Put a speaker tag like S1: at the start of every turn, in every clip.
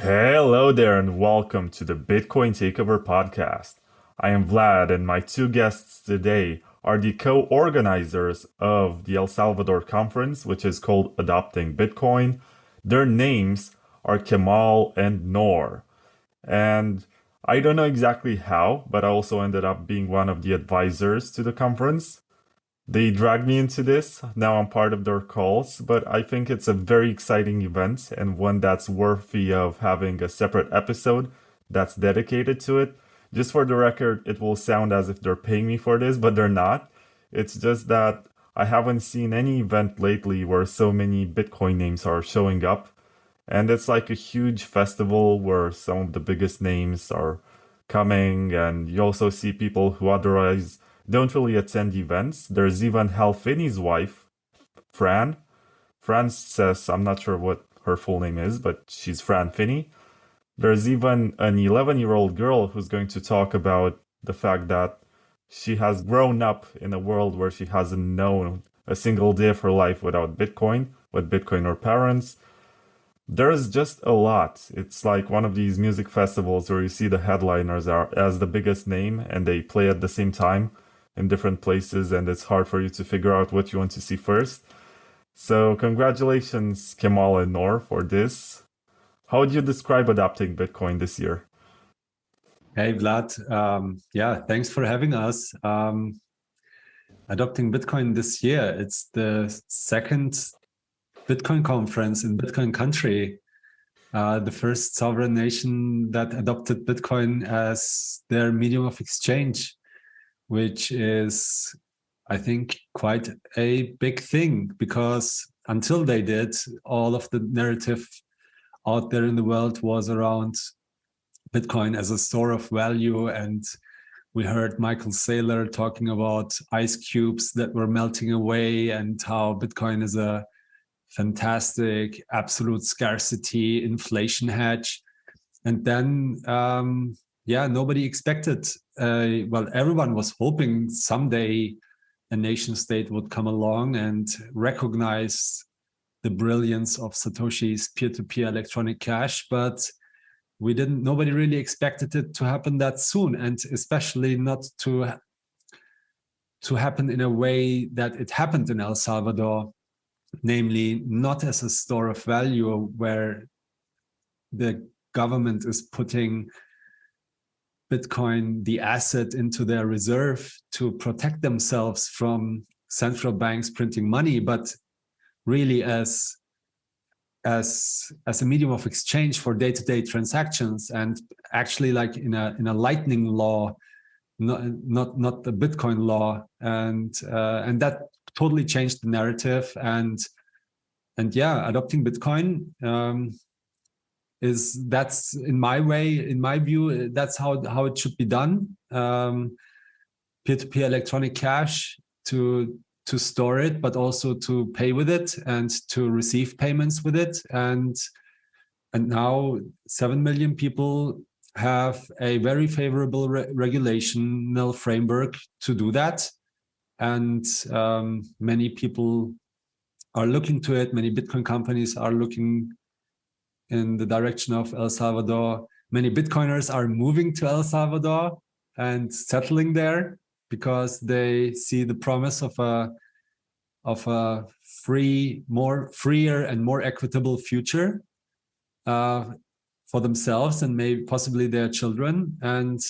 S1: Hello there, and welcome to the Bitcoin Takeover podcast. I am Vlad, and my two guests today are the co organizers of the El Salvador conference, which is called Adopting Bitcoin. Their names are Kemal and Noor. And I don't know exactly how, but I also ended up being one of the advisors to the conference. They dragged me into this. Now I'm part of their calls, but I think it's a very exciting event and one that's worthy of having a separate episode that's dedicated to it. Just for the record, it will sound as if they're paying me for this, but they're not. It's just that I haven't seen any event lately where so many Bitcoin names are showing up. And it's like a huge festival where some of the biggest names are coming, and you also see people who otherwise don't really attend events. There's even Hal Finney's wife, Fran. Fran says, I'm not sure what her full name is, but she's Fran Finney. There's even an 11-year-old girl who's going to talk about the fact that she has grown up in a world where she hasn't known a single day of her life without Bitcoin, with Bitcoin her parents. There's just a lot. It's like one of these music festivals where you see the headliners are as the biggest name and they play at the same time in different places, and it's hard for you to figure out what you want to see first. So congratulations, Kemal and Noor, for this. How would you describe adopting Bitcoin this year?
S2: Hey, Vlad. Yeah, thanks for having us. Adopting Bitcoin this year, it's the second Bitcoin conference in Bitcoin country. The first sovereign nation that adopted Bitcoin as their medium of exchange, which is, I think, quite a big thing, because until they did, all of the narrative out there in the world was around Bitcoin as a store of value. And we heard Michael Saylor talking about ice cubes that were melting away and how Bitcoin is a fantastic absolute scarcity inflation hedge. And then, nobody expected, well, everyone was hoping someday a nation state would come along and recognize the brilliance of Satoshi's peer-to-peer electronic cash, but nobody really expected it to happen that soon, and especially not to happen in a way that it happened in El Salvador, namely not as a store of value where the government is putting Bitcoin, the asset, into their reserve to protect themselves from central banks printing money, but really as a medium of exchange for day-to-day transactions, and actually like in a lightning law, not the Bitcoin law, and that totally changed the narrative. And yeah, adopting Bitcoin that's in my view, that's how it should be done. Peer-to-peer electronic cash to store it, but also to pay with it and to receive payments with it. And now 7 million people have a very favorable regulational framework to do that. And many people are looking to it. Many Bitcoin companies are looking in the direction of El Salvador. Many Bitcoiners are moving to El Salvador and settling there because they see the promise of a freer and more equitable future for themselves and maybe possibly their children. And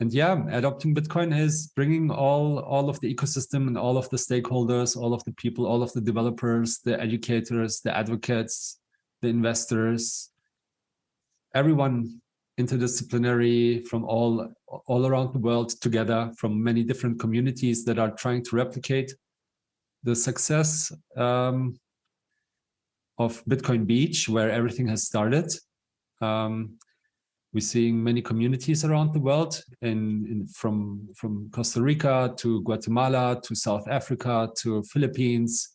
S2: yeah, adopting Bitcoin is bringing all of the ecosystem and all of the stakeholders, all of the people, all of the developers, the educators, the advocates, the investors, everyone interdisciplinary from all around the world together, from many different communities that are trying to replicate the success of Bitcoin Beach, where everything has started. We're seeing many communities around the world, from Costa Rica to Guatemala to South Africa to Philippines,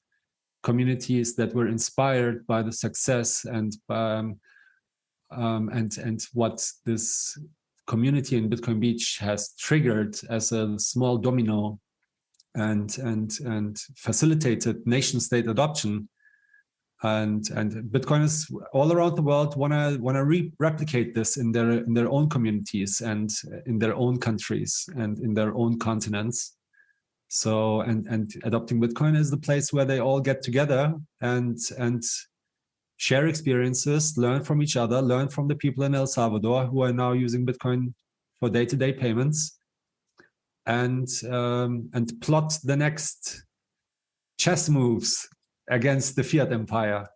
S2: communities that were inspired by the success and what this community in Bitcoin Beach has triggered as a small domino and facilitated nation state adoption. and Bitcoiners all around the world want to replicate this in their own communities and in their own countries and in their own continents. So and adopting Bitcoin is the place where they all get together and share experiences, learn from each other, learn from the people in El Salvador who are now using Bitcoin for day-to-day payments, and plot the next chess moves against the fiat empire.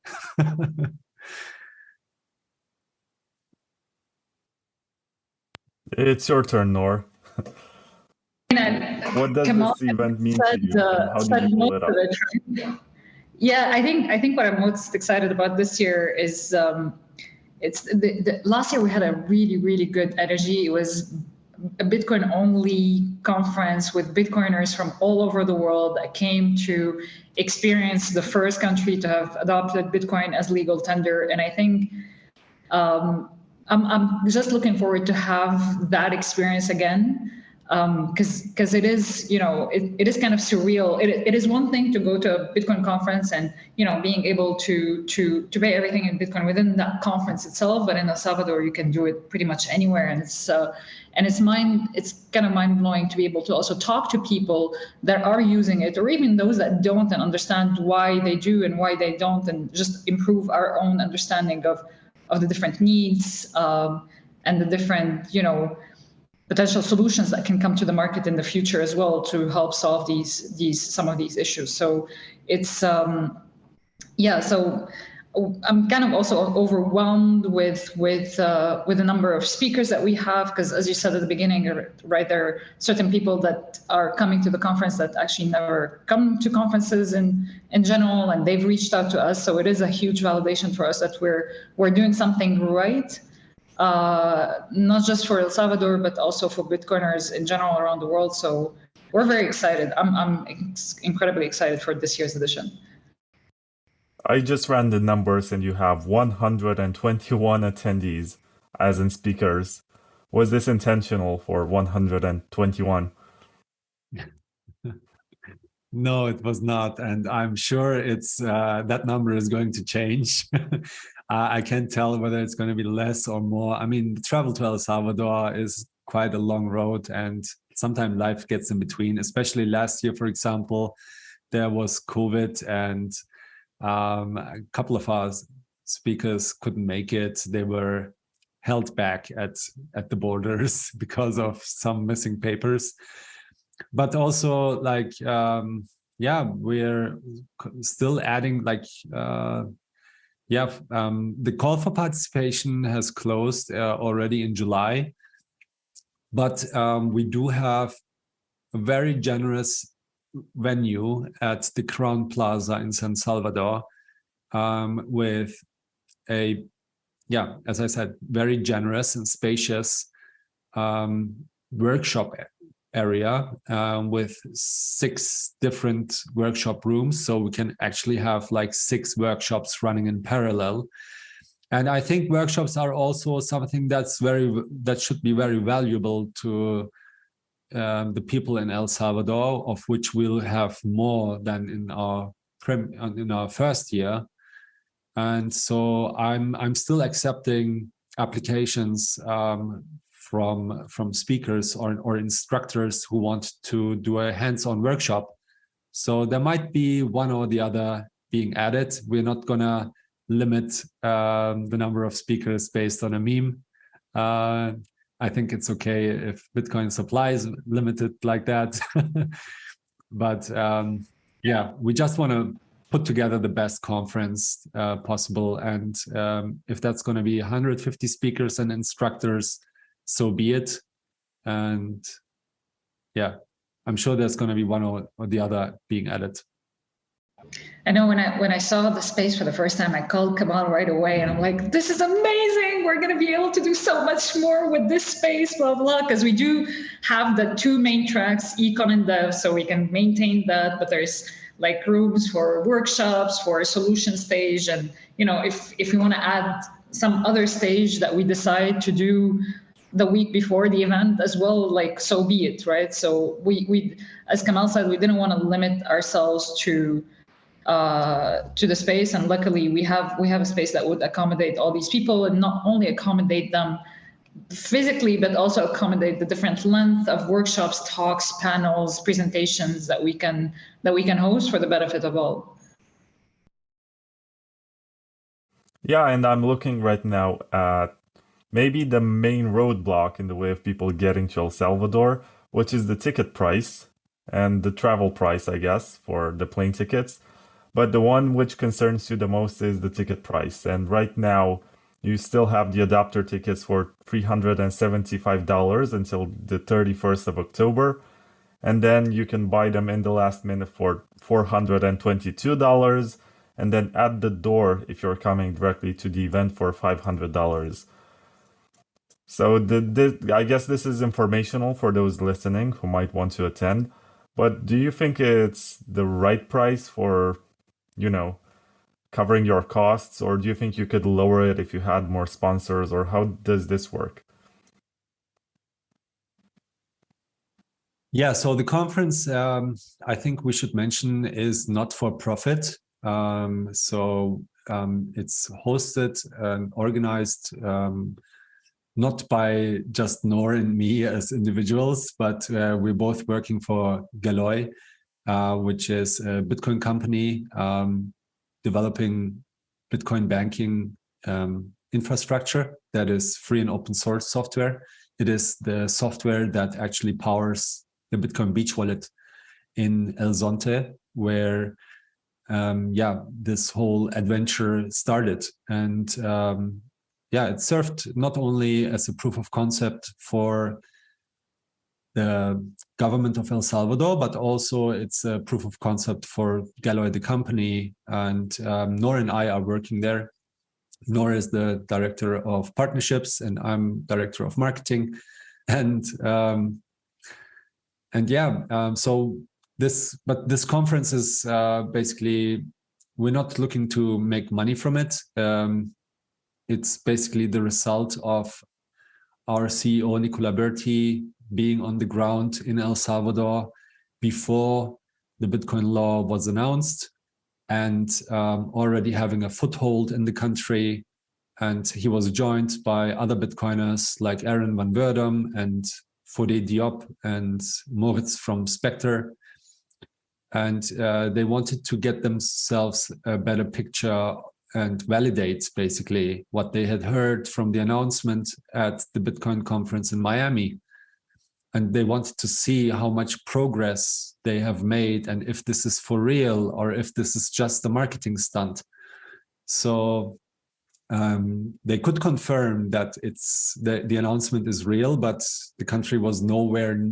S1: It's your turn, Noor. What does
S3: Kemal
S1: this event mean to you, and how did you pull it up?
S3: Yeah, I think what I'm most excited about this year is it's the last year we had a really good energy. It was a Bitcoin only conference with Bitcoiners from all over the world that came to experience the first country to have adopted Bitcoin as legal tender. And I think I'm just looking forward to have that experience again. Because it is, it is kind of surreal. It is one thing to go to a Bitcoin conference and, being able to pay everything in Bitcoin within that conference itself. But in El Salvador, you can do it pretty much anywhere. And it's kind of mind blowing to be able to also talk to people that are using it, or even those that don't, and understand why they do and why they don't, and just improve our own understanding of the different needs and the different, potential solutions that can come to the market in the future as well to help solve some of these issues. So it's so I'm kind of also overwhelmed with the number of speakers that we have, because as you said at the beginning, right, there are certain people that are coming to the conference that actually never come to conferences in general, and they've reached out to us. So it is a huge validation for us that we're doing something right. Not just for El Salvador, but also for Bitcoiners in general around the world. So we're very excited. I'm incredibly excited for this year's edition.
S1: I just ran the numbers and you have 121 attendees, as in speakers. Was this intentional for 121?
S2: No, it was not. And I'm sure it's that number is going to change. I can't tell whether it's going to be less or more. I mean, travel to El Salvador is quite a long road, and sometimes life gets in between. Especially last year, for example, there was COVID, and a couple of our speakers couldn't make it. They were held back at the borders because of some missing papers. But also, we're still adding the call for participation has closed already in July, but we do have a very generous venue at the Crown Plaza in San Salvador with as I said, very generous and spacious workshop area with 6 different workshop rooms, so we can actually have 6 workshops running in parallel. And I think workshops are also something that should be very valuable to the people in El Salvador, of which we'll have more than in our first year. And so I'm still accepting applications from speakers or instructors who want to do a hands-on workshop. So there might be one or the other being added. We're not gonna limit the number of speakers based on a meme. I think it's okay if Bitcoin supply is limited like that. But we just want to put together the best conference possible. And if that's going to be 150 speakers and instructors, so be it. And I'm sure there's going to be one or the other being added.
S3: I know when I saw the space for the first time, I called Kemal right away, and I'm like, this is amazing. We're going to be able to do so much more with this space, blah, blah, because we do have the 2 main tracks, econ and dev, so we can maintain that, but there's rooms for workshops, for a solution stage. And, if we want to add some other stage that we decide to do the week before the event as well, so be it, right? So we as Kemal said, we didn't want to limit ourselves to to the space. And luckily, we have a space that would accommodate all these people, and not only accommodate them physically, but also accommodate the different length of workshops, talks, panels, presentations that we can host for the benefit of all.
S1: Yeah, and I'm looking right now at maybe the main roadblock in the way of people getting to El Salvador, which is the ticket price and the travel price, I guess, for the plane tickets. But the one which concerns you the most is the ticket price. And right now, you still have the adapter tickets for $375 until the 31st of October. And then you can buy them in the last minute for $422. And then at the door, if you're coming directly to the event, for $500. So I guess this is informational for those listening who might want to attend. But do you think it's the right price for, covering your costs, or do you think you could lower it if you had more sponsors, or how does this work?
S2: Yeah, so the conference, I think we should mention, is not for profit. It's hosted and organized not by just Noor and me as individuals, but we're both working for Galoy, which is a Bitcoin company developing Bitcoin banking infrastructure that is free and open source software. It is the software that actually powers the Bitcoin Beach wallet in El Zonte, where this whole adventure started. And it served not only as a proof of concept for the government of El Salvador, but also it's a proof of concept for Galoy, the company. And Noor and I are working there. Noor is the director of partnerships, and I'm director of marketing. So this conference is basically, we're not looking to make money from it. It's basically the result of our CEO, Nicola Berti, being on the ground in El Salvador before the Bitcoin law was announced, and already having a foothold in the country. And he was joined by other Bitcoiners like Aaron van Werdum and Fode Diop and Moritz from Spectre. And they wanted to get themselves a better picture and validate basically what they had heard from the announcement at the Bitcoin conference in Miami. And they wanted to see how much progress they have made, and if this is for real or if this is just a marketing stunt. So they could confirm that the announcement is real, but the country was nowhere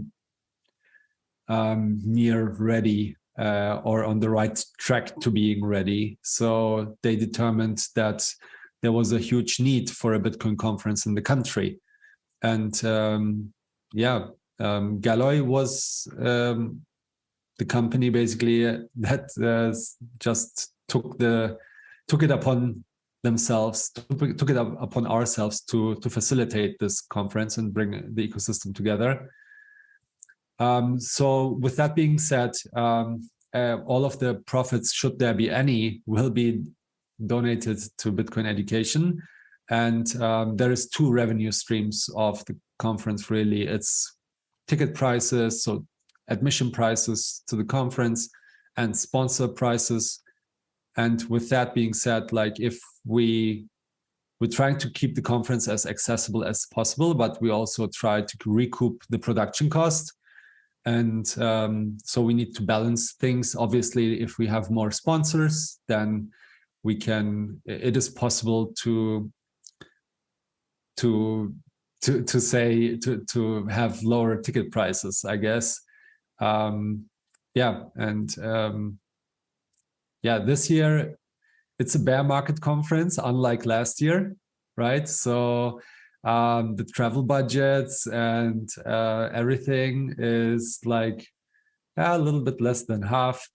S2: near ready or on the right track to being ready. So they determined that there was a huge need for a Bitcoin conference in the country. And Galoy was the company basically that just took it upon themselves, took it upon ourselves to facilitate this conference and bring the ecosystem together. So with that being said, all of the profits, should there be any, will be donated to Bitcoin education. And there is two revenue streams of the conference, really. It's ticket prices, so admission prices to the conference, and sponsor prices. And with that being said, like, if we're trying to keep the conference as accessible as possible, but we also try to recoup the production cost. And so we need to balance things. Obviously, if we have more sponsors, then it is possible to have lower ticket prices, I guess. This year it's a bear market conference, unlike last year, right? So the travel budgets and everything is like a little bit less than half.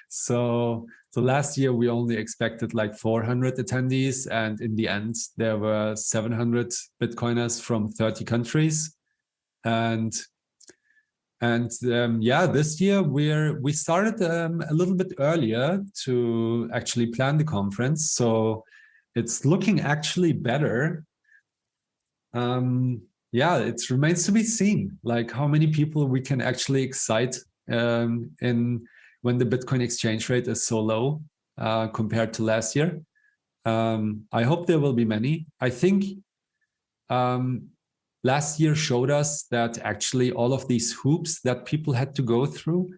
S2: So last year we only expected like 400 attendees, and in the end there were 700 Bitcoiners from 30 countries. And And this year we started a little bit earlier to actually plan the conference, so it's looking actually better. It remains to be seen, like how many people we can actually excite in when the Bitcoin exchange rate is so low compared to last year. I hope there will be many. I think last year showed us that actually all of these hoops that people had to go through,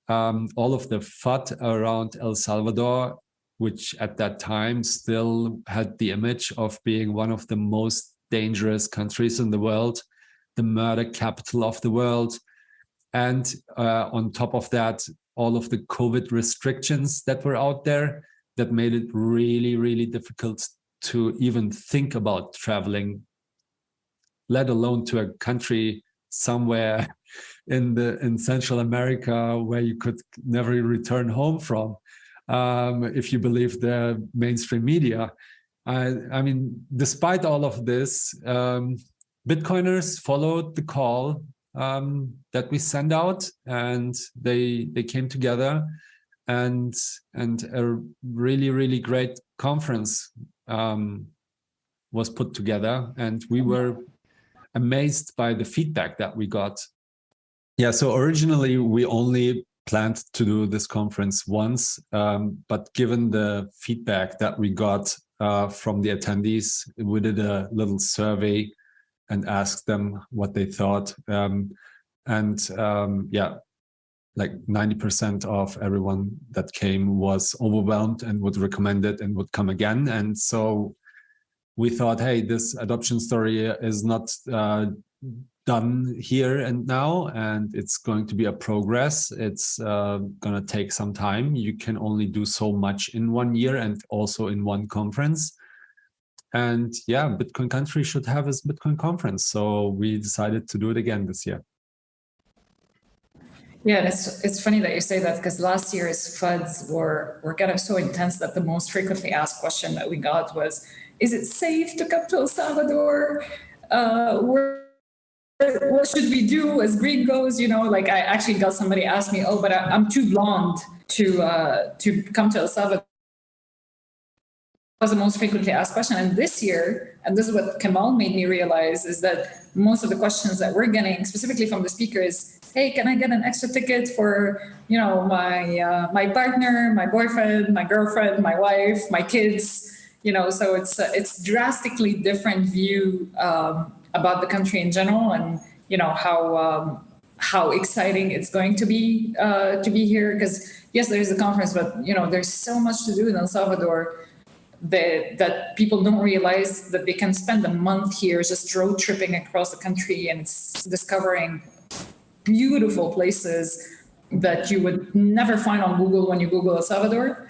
S2: all of the FUD around El Salvador, which at that time still had the image of being one of the most dangerous countries in the world, the murder capital of the world. And on top of that, all of the COVID restrictions that were out there that made it really, really difficult to even think about traveling, let alone to a country somewhere in Central America where you could never return home from, if you believe the mainstream media. I mean, despite all of this, Bitcoiners followed the call that we sent out, and they came together, and a really, really great conference was put together, and we were amazed by the feedback that we got. Yeah, so originally we only planned to do this conference once, but given the feedback that we got from the attendees, we did a little survey and asked them what they thought. Like 90% of everyone that came was overwhelmed and would recommend it and would come again. And so we thought, hey, this adoption story is not done here and now, and it's going to be a progress. It's going to take some time. You can only do so much in 1 year and also in one conference. And yeah, Bitcoin Country should have its Bitcoin conference. So we decided to do it again this year.
S3: Yeah, it's funny that you say that, because last year's FUDs were kind of so intense that the most frequently asked question that we got was, is it safe to come to El Salvador? What should we do as gringos? You know, like I actually got somebody ask me, oh, but I'm too blonde to come to El Salvador. Was the most frequently asked question. And this year, and this is what Kemal made me realize, is that most of the questions that we're getting, specifically from the speaker, is, hey, can I get an extra ticket for, you know, my partner, my boyfriend, my girlfriend, my wife, my kids, you know? So it's drastically different view about the country in general, and you know how exciting it's going to be here. Because yes, there is a conference, but you know there's so much to do in El Salvador that people don't realize that they can spend a month here just road tripping across the country and discovering beautiful places that you would never find on Google when you Google El Salvador.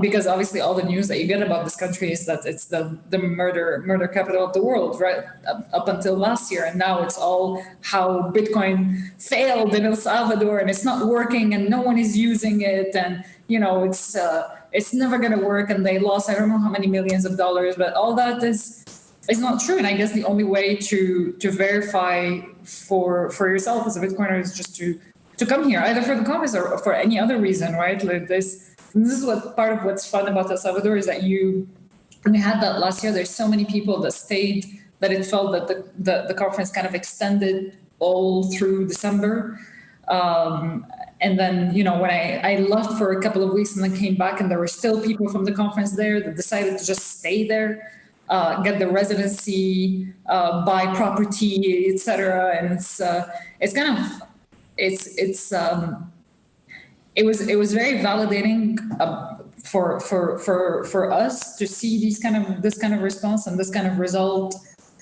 S3: Because obviously all the news that you get about this country is that it's the murder capital of the world, right? Up until last year. And now it's all how Bitcoin failed in El Salvador and it's not working and no one is using it. And, you know, it's never going to work. And they lost, I don't know how many millions of dollars, but all that is not true. And I guess the only way to verify for yourself as a Bitcoiner is just to come here, either for the conference or for any other reason, right? Like this is what part of what's fun about El Salvador is that when we had that last year, there's so many people that stayed that it felt that the conference kind of extended all through December. And then, you know, when I left for a couple of weeks and then came back and there were still people from the conference there that decided to just stay there, get the residency, buy property, etc. And it's kind of, it was very validating for us to see this kind of response and this kind of result,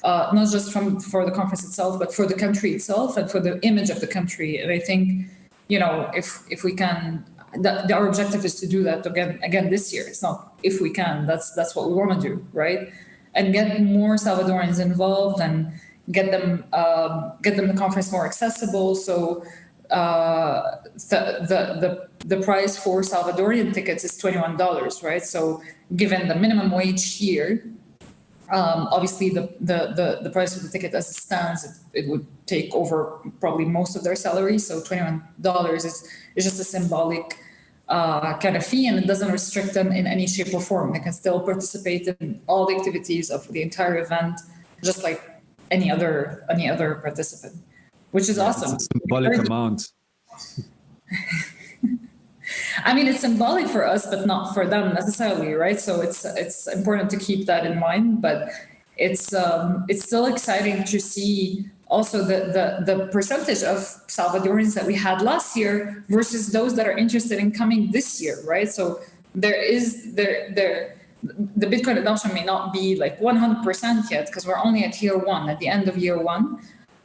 S3: not just for the conference itself, but for the country itself and for the image of the country. And I think, you know, if we can, our objective is to do that again this year. It's not if we can. That's what we want to do, right? And get more Salvadorans involved and get them the conference more accessible. So. The price for Salvadorian tickets is $21, right? So given the minimum wage here, Obviously, the price of the ticket as it stands, it would take over probably most of their salary. So $21 is just a symbolic kind of fee, and it doesn't restrict them in any shape or form. They can still participate in all the activities of the entire event, just like any other participant, which is awesome.
S2: It's a symbolic amount.
S3: I mean, it's symbolic for us, but not for them necessarily, right? So it's important to keep that in mind. But it's still exciting to see also the percentage of Salvadorans that we had last year versus those that are interested in coming this year, right? So the Bitcoin adoption may not be like 100% yet because we're only at year one, at the end of year one.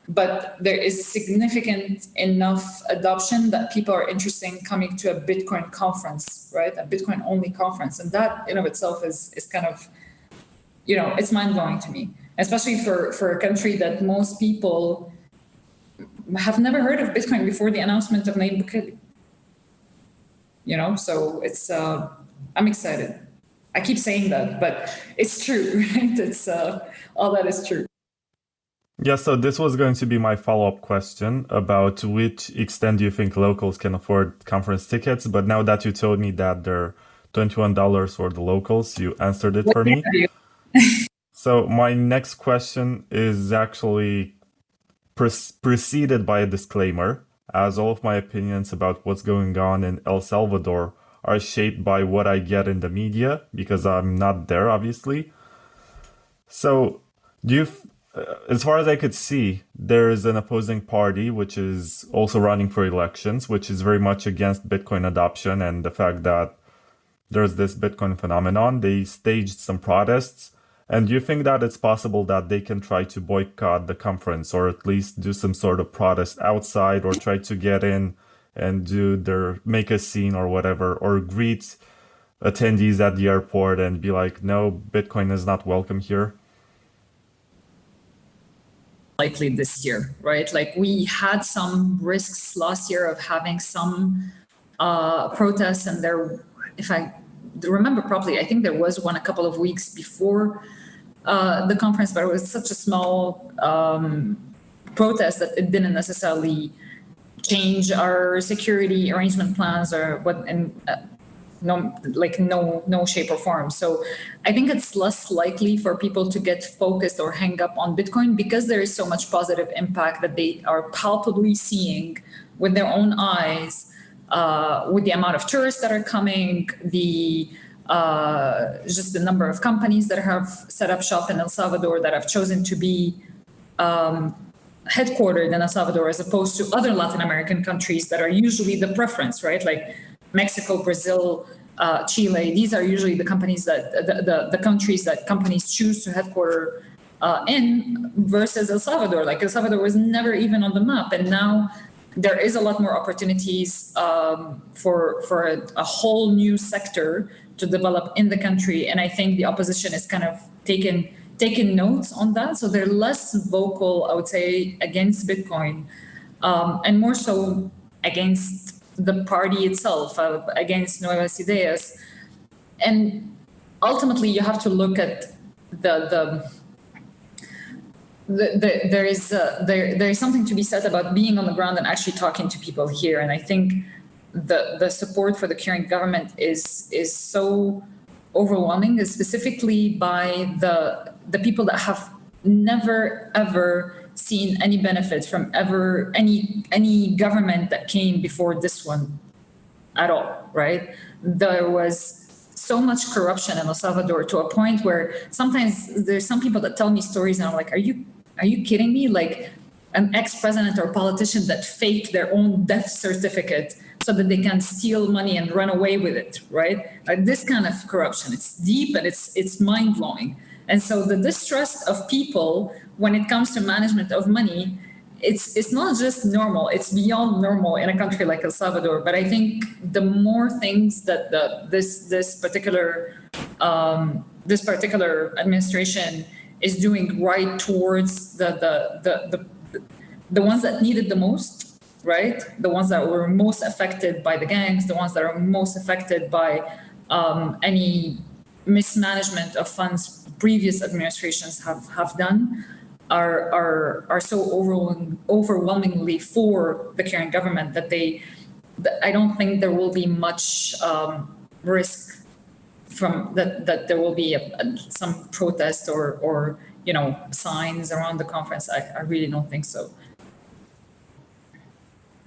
S3: But there is significant enough adoption that people are interested in coming to a Bitcoin conference, right? A Bitcoin only conference. And that in of itself is kind of, it's mind blowing to me, especially for a country that most people have never heard of Bitcoin before the announcement of Nayib Bukele. So it's, I'm excited. I keep saying that, but it's true, right? It's all that is true.
S1: Yeah, so this was going to be my follow-up question about to which extent do you think locals can afford conference tickets? But now that you told me that they're $21 for the locals, you answered it for me. So my next question is actually preceded by a disclaimer, as all of my opinions about what's going on in El Salvador are shaped by what I get in the media, because I'm not there, obviously. So do you... as far as I could see, there is an opposing party which is also running for elections, which is very much against Bitcoin adoption and the fact that there's this Bitcoin phenomenon. They staged some protests. And do you think that it's possible that they can try to boycott the conference or at least do some sort of protest outside or try to get in and make a scene or whatever, or greet attendees at the airport and be like, no, Bitcoin is not welcome here?
S3: Likely this year, right? Like we had some risks last year of having some protests, and there, if I remember properly, I think there was one a couple of weeks before the conference, but it was such a small protest that it didn't necessarily change our security arrangement plans or what, and no shape or form. So I think it's less likely for people to get focused or hang up on Bitcoin because there is so much positive impact that they are palpably seeing with their own eyes, with the amount of tourists that are coming, just the number of companies that have set up shop in El Salvador that have chosen to be headquartered in El Salvador as opposed to other Latin American countries that are usually the preference, right? Like Mexico, Brazil, Chile. These are usually the companies the countries that companies choose to headquarter in versus El Salvador. Like El Salvador was never even on the map, and now there is a lot more opportunities for a whole new sector to develop in the country. And I think the opposition is kind of taking notes on that, so they're less vocal, I would say, against Bitcoin, and more so against the party itself, against Nuevas Ideas. And ultimately, you have to look at there is something to be said about being on the ground and actually talking to people here. And I think the support for the current government is so overwhelming, specifically by the people that have never ever seen any benefit from any government that came before this one at all, right? There was so much corruption in El Salvador to a point where sometimes there's some people that tell me stories and I'm like, are you kidding me? Like an ex-president or politician that faked their own death certificate so that they can steal money and run away with it, right? Like this kind of corruption, it's deep and it's mind-blowing. And so the distrust of people when it comes to management of money, it's not just normal, it's beyond normal in a country like El Salvador. But I think the more things that this particular administration is doing right towards the ones that need it the most, right? The ones that were most affected by the gangs, the ones that are most affected by any mismanagement of funds previous administrations have done are so overwhelmingly for the current government that I don't think there will be much risk from that there will be some protest or signs around the conference. I really don't think so.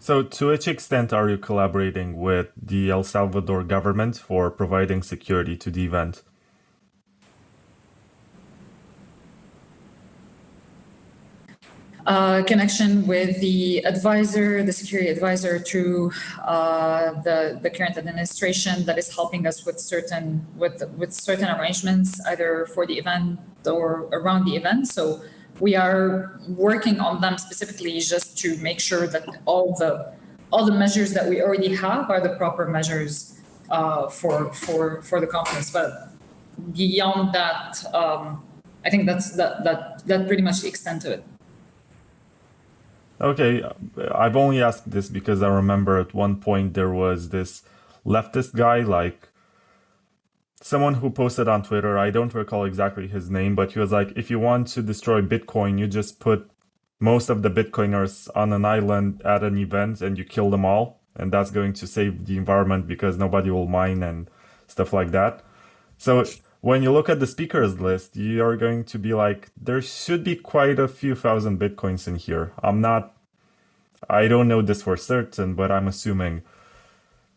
S1: So to which extent are you collaborating with the El Salvador government for providing security to the event?
S3: Connection with the security advisor to the current administration that is helping us with certain arrangements, either for the event or around the event. So we are working on them specifically just to make sure that all the measures that we already have are the proper measures for the conference. But beyond that, I think that pretty much the extent of it.
S1: Okay, I've only asked this because I remember at one point there was this leftist guy, like someone who posted on Twitter, I don't recall exactly his name, but he was like, if you want to destroy Bitcoin, you just put most of the Bitcoiners on an island at an event and you kill them all. And that's going to save the environment because nobody will mine and stuff like that. So when you look at the speakers list, you are going to be like, there should be quite a few thousand Bitcoins in here. I don't know this for certain, but I'm assuming.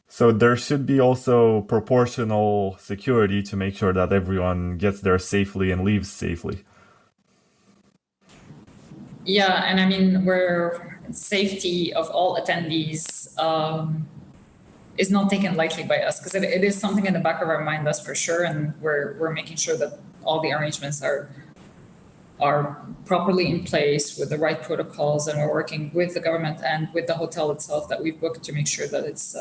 S1: So there should be also proportional security to make sure that everyone gets there safely and leaves safely.
S3: Yeah, and I mean, where safety of all attendees is not taken lightly by us, because it is something in the back of our mind, that's for sure, and we're making sure that all the arrangements are properly in place with the right protocols, and we're working with the government and with the hotel itself that we've booked to make sure that it's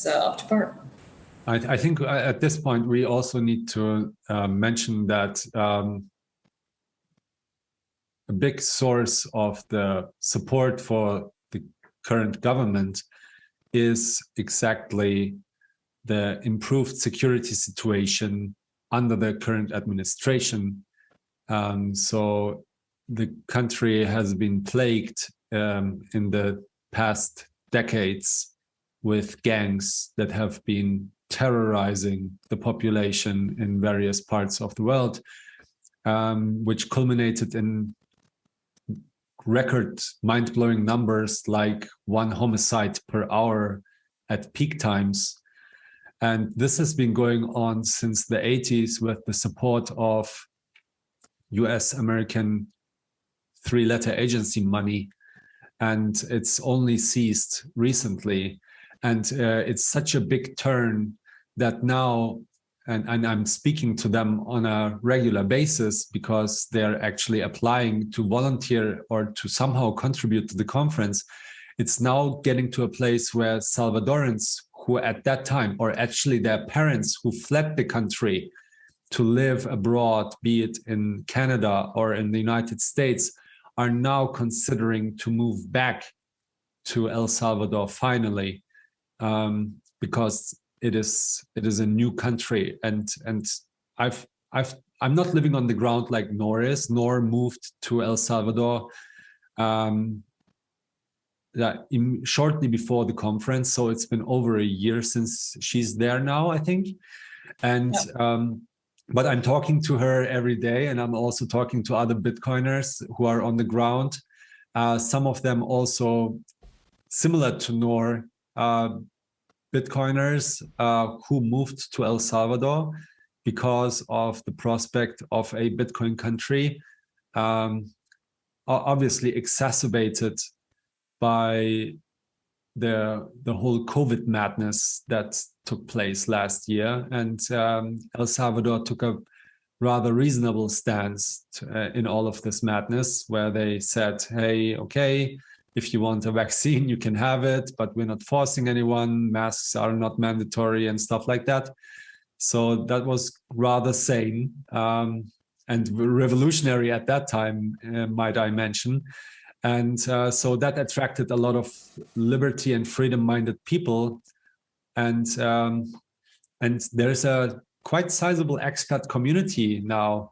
S3: up to par.
S2: I think at this point we also need to mention that a big source of the support for the current government is exactly the improved security situation under the current administration. So the country has been plagued in the past decades with gangs that have been terrorizing the population in various parts of the world, which culminated in record mind-blowing numbers like 1 homicide per hour at peak times. And this has been going on since the 80s with the support of US American 3-letter agency money. And it's only ceased recently. And it's such a big turn that now, and I'm speaking to them on a regular basis because they're actually applying to volunteer or to somehow contribute to the conference. It's now getting to a place where Salvadorans who at that time, or actually their parents who fled the country to live abroad, be it in Canada or in the United States, are now considering to move back to El Salvador finally, because it is a new country, and I'm not living on the ground like Noor is. Noor moved to El Salvador shortly before the conference, so it's been over a year since she's there now, I think. And but I'm talking to her every day, and I'm also talking to other Bitcoiners who are on the ground. Some of them also similar to Noor, Bitcoiners who moved to El Salvador because of the prospect of a Bitcoin country, obviously exacerbated by the whole COVID madness that took place last year. And El Salvador took a rather reasonable stance in all of this madness, where they said, hey, okay, if you want a vaccine, you can have it, but we're not forcing anyone. Masks are not mandatory and stuff like that. So that was rather sane and revolutionary at that time, might I mention. And so that attracted a lot of liberty and freedom-minded people. And And there's a quite sizable expat community now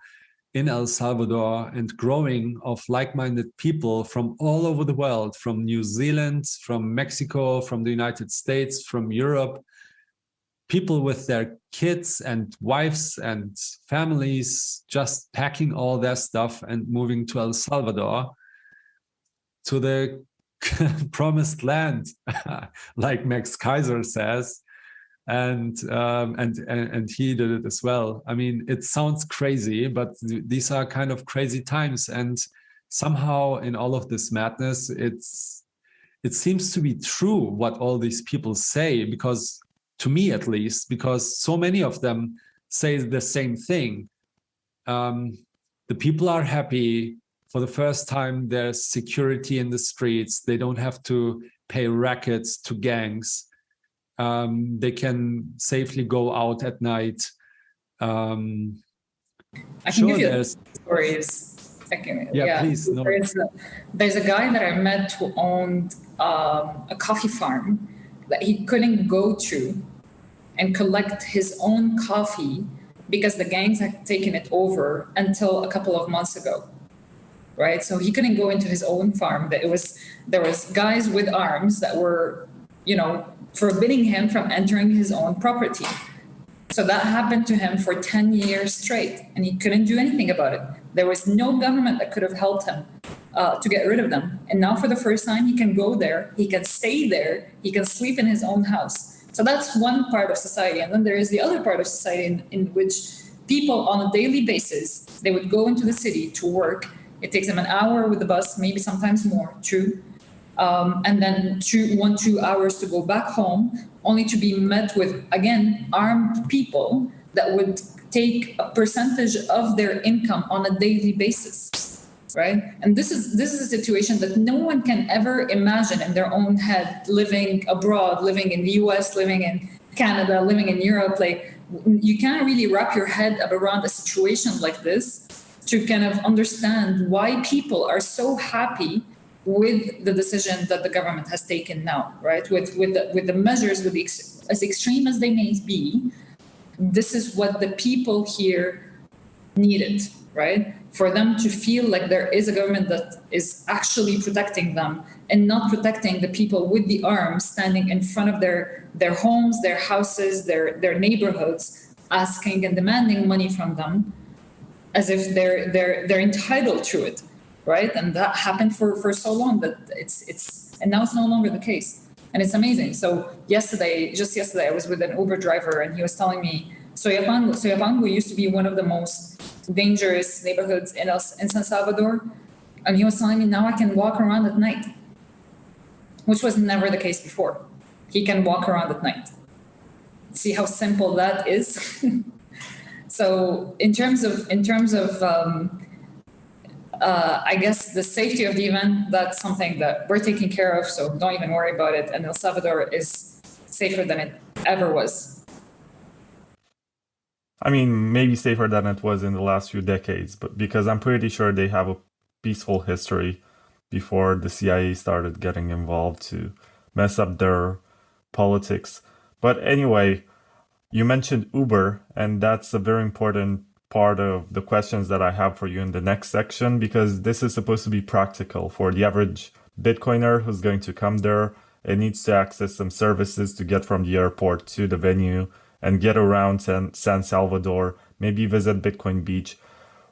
S2: in El Salvador and growing of like-minded people from all over the world, from New Zealand, from Mexico, from the United States, from Europe, people with their kids and wives and families just packing all their stuff and moving to El Salvador, to the promised land, like Max Kaiser says. And he did it as well. I mean, it sounds crazy, but these are kind of crazy times. And somehow in all of this madness, it seems to be true what all these people say, because to me at least, because so many of them say the same thing. The people are happy. For the first time, there's security in the streets. They don't have to pay rackets to gangs. They can safely go out at night.
S3: I can give you stories.
S2: Yeah, please. No.
S3: There's a guy that I met who owned a coffee farm that he couldn't go to and collect his own coffee because the gangs had taken it over until a couple of months ago. Right? So he couldn't go into his own farm. There was guys with arms that were, forbidding him from entering his own property. So that happened to him for 10 years straight, and he couldn't do anything about it. There was no government that could have helped him to get rid of them. And now for the first time, he can go there, he can stay there, he can sleep in his own house. So that's one part of society. And then there is the other part of society in which people on a daily basis, they would go into the city to work. It takes them an hour with the bus, maybe sometimes more, true. And then 2 hours to go back home, only to be met with, again, armed people that would take a percentage of their income on a daily basis, right? And this is a situation that no one can ever imagine in their own head, living abroad, living in the US, living in Canada, living in Europe. Like, you can't really wrap your head around a situation like this to kind of understand why people are so happy with the decision that the government has taken now, right? With the measures, as extreme as they may be, this is what the people here needed, right? For them to feel like there is a government that is actually protecting them and not protecting the people with the arms standing in front of their homes, their houses, their neighborhoods, asking and demanding money from them as if they're entitled to it. Right, and that happened for so long that and now it's no longer the case, and it's amazing. So just yesterday, I was with an Uber driver, and he was telling me Soyapango used to be one of the most dangerous neighborhoods in San Salvador, and he was telling me now I can walk around at night, which was never the case before. He can walk around at night. See how simple that is. So in terms of I guess the safety of the event, that's something that we're taking care of, so don't even worry about it. And El Salvador is safer than it ever was.
S1: I mean, maybe safer than it was in the last few decades, but because I'm pretty sure they have a peaceful history before the CIA started getting involved to mess up their politics. But anyway, you mentioned Uber, and that's a very important part of the questions that I have for you in the next section, because this is supposed to be practical for the average Bitcoiner who's going to come there and needs to access some services to get from the airport to the venue and get around San Salvador, maybe visit Bitcoin Beach.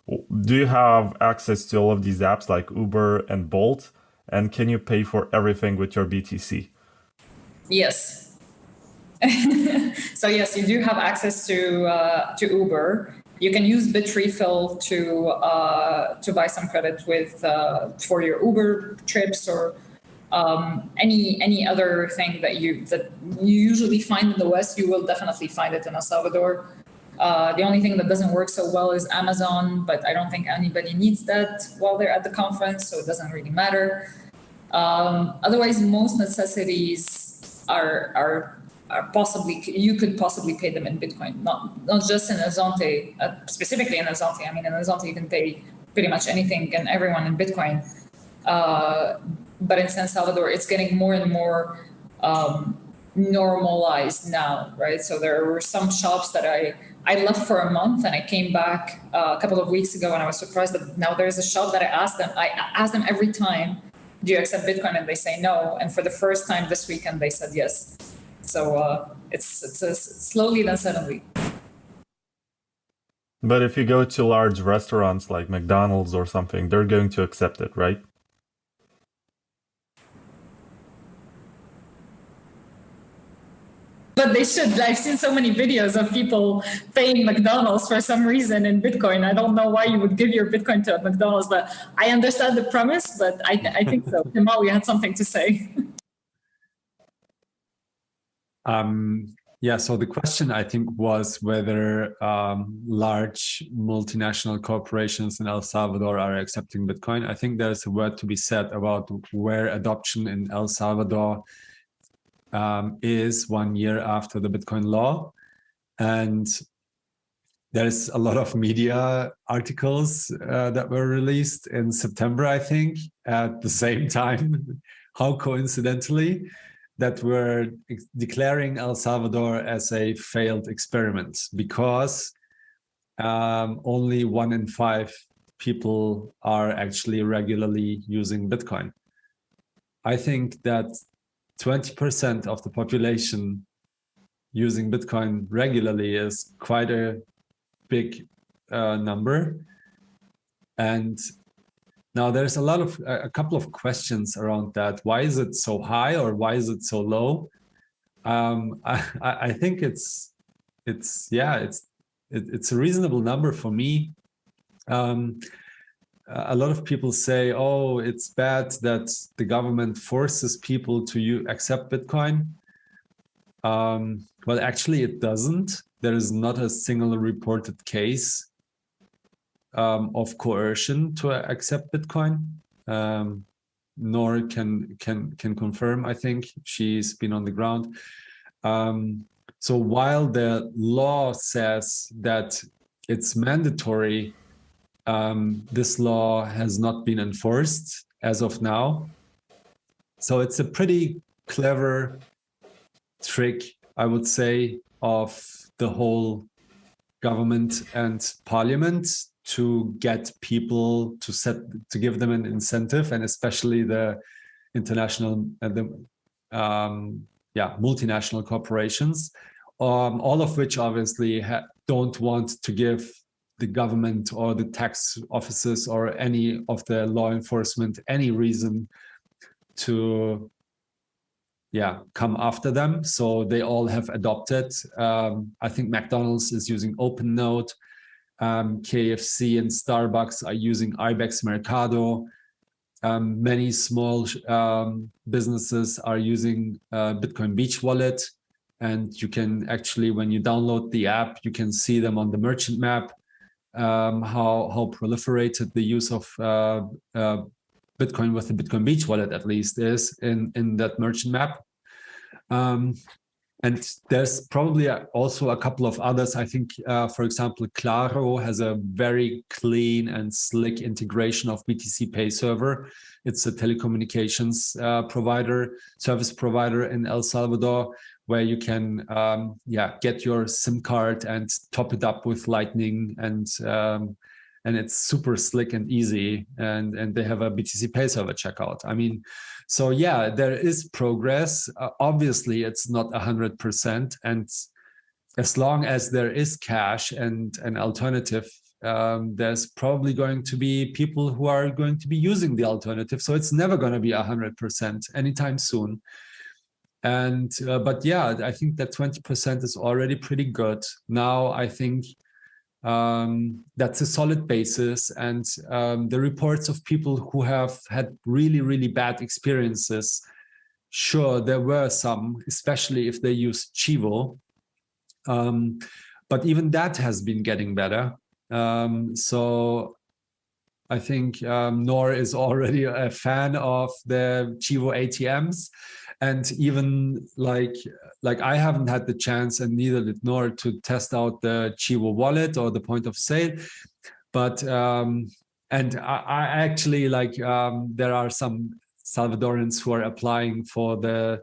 S1: Do you have access to all of these apps like Uber and Bolt? And can you pay for everything with your BTC?
S3: Yes. So yes, you do have access to Uber. You can use Bitrefill to buy some credit for your Uber trips or any other thing that you usually find in the West. You will definitely find it in El Salvador. The only thing that doesn't work so well is Amazon, but I don't think anybody needs that while they're at the conference, so it doesn't really matter. Otherwise, most necessities are possibly, you could possibly pay them in Bitcoin, not just in El Zonte, specifically in El Zonte. I mean, in El Zonte, you can pay pretty much anything and everyone in Bitcoin. But in San Salvador, it's getting more and more normalized now, right? So there were some shops that I left for a month and I came back a couple of weeks ago, and I was surprised that now there's a shop that I ask them every time, do you accept Bitcoin? And they say no. And for the first time this weekend, they said yes. So it's slowly then suddenly.
S1: But if you go to large restaurants like McDonald's or something, they're going to accept it, right?
S3: But they should. I've seen so many videos of people paying McDonald's for some reason in Bitcoin. I don't know why you would give your Bitcoin to a McDonald's, but I understand the premise, but I think so. Kemal, you had something to say.
S2: Yeah, so the question, I think, was whether large multinational corporations in El Salvador are accepting Bitcoin. I think there's a word to be said about where adoption in El Salvador is 1 year after the Bitcoin law. And there's a lot of media articles that were released in September, I think, at the same time, how coincidentally, that were declaring El Salvador as a failed experiment because only 1 in 5 people are actually regularly using Bitcoin. I think that 20% of the population using Bitcoin regularly is quite a big number. And now there's a couple of questions around that. Why is it so high or why is it so low? I think it's a reasonable number for me. A lot of people say, oh, it's bad that the government forces people to accept Bitcoin. Well, actually it doesn't. There is not a single reported case of coercion to accept Bitcoin. Noor can confirm. I think she's been on the ground. So while the law says that it's mandatory, this law has not been enforced as of now. So it's a pretty clever trick, I would say, of the whole government and parliament to get people to give them an incentive, and especially the international multinational corporations, all of which obviously don't want to give the government or the tax offices or any of the law enforcement any reason to come after them. So they all have adopted. I think McDonald's is using OpenNote. KFC and Starbucks are using Ibex Mercado. Many small businesses are using Bitcoin Beach Wallet. And you can actually, when you download the app, you can see them on the merchant map, how proliferated the use of Bitcoin with the Bitcoin Beach Wallet at least is in that merchant map. And there's probably also a couple of others. I think, for example, Claro has a very clean and slick integration of BTC Pay Server. It's a telecommunications service provider in El Salvador, where you can get your SIM card and top it up with Lightning, and it's super slick and easy. And they have a BTC Pay Server checkout. I mean, so yeah, there is progress. Obviously, it's not 100%. And as long as there is cash and an alternative, there's probably going to be people who are going to be using the alternative. So it's never going to be 100% anytime soon. And but yeah, I think that 20% is already pretty good. Now, I think that's a solid basis. And the reports of people who have had really, really bad experiences, sure, there were some, especially if they use Chivo. But even that has been getting better. So I think Noor is already a fan of the Chivo ATMs. And even like I haven't had the chance, and neither did Noor, to test out the Chivo wallet or the point of sale. But and I actually there are some Salvadorans who are applying for the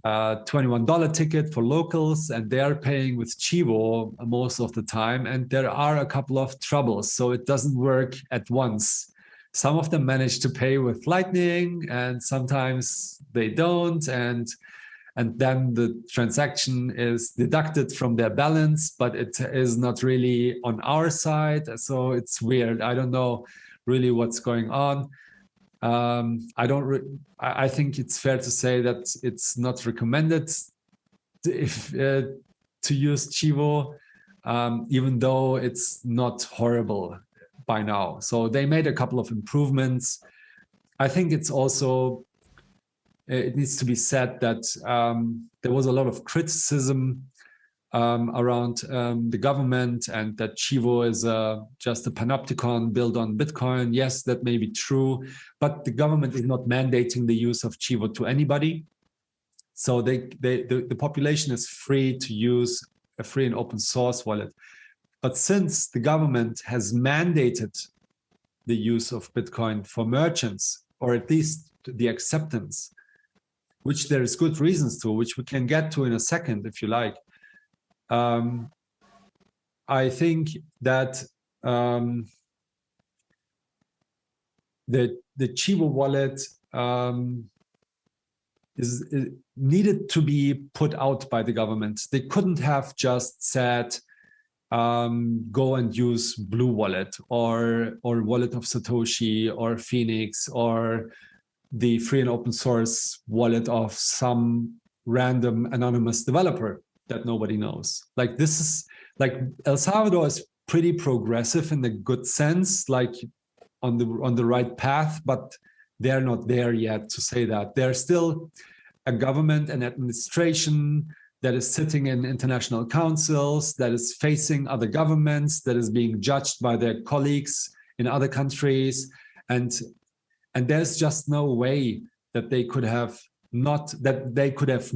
S2: $21 ticket for locals, and they are paying with Chivo most of the time. And there are a couple of troubles, so it doesn't work at once. Some of them manage to pay with Lightning, and sometimes they don't. And then the transaction is deducted from their balance, but it is not really on our side. So it's weird. I don't know really what's going on. I think it's fair to say that it's not recommended to use Chivo, even though it's not horrible by now. So they made a couple of improvements. I think it's also, it needs to be said that there was a lot of criticism around the government, and that Chivo is just a panopticon built on Bitcoin. Yes, that may be true, but the government is not mandating the use of Chivo to anybody. So the population is free to use a free and open source wallet. But since the government has mandated the use of Bitcoin for merchants, or at least the acceptance, which there is good reasons to, which we can get to in a second if you like, I think that the Chivo wallet is needed to be put out by the government. They couldn't have just said, go and use Blue Wallet or Wallet of Satoshi or Phoenix or the free and open source wallet of some random anonymous developer that nobody knows. Like, this is like, El Salvador is pretty progressive in the good sense, like on the right path, but they're not there yet to say that. They're still a government and administration that is sitting in international councils, that is facing other governments, that is being judged by their colleagues in other countries. And there's just no way that they could have mandated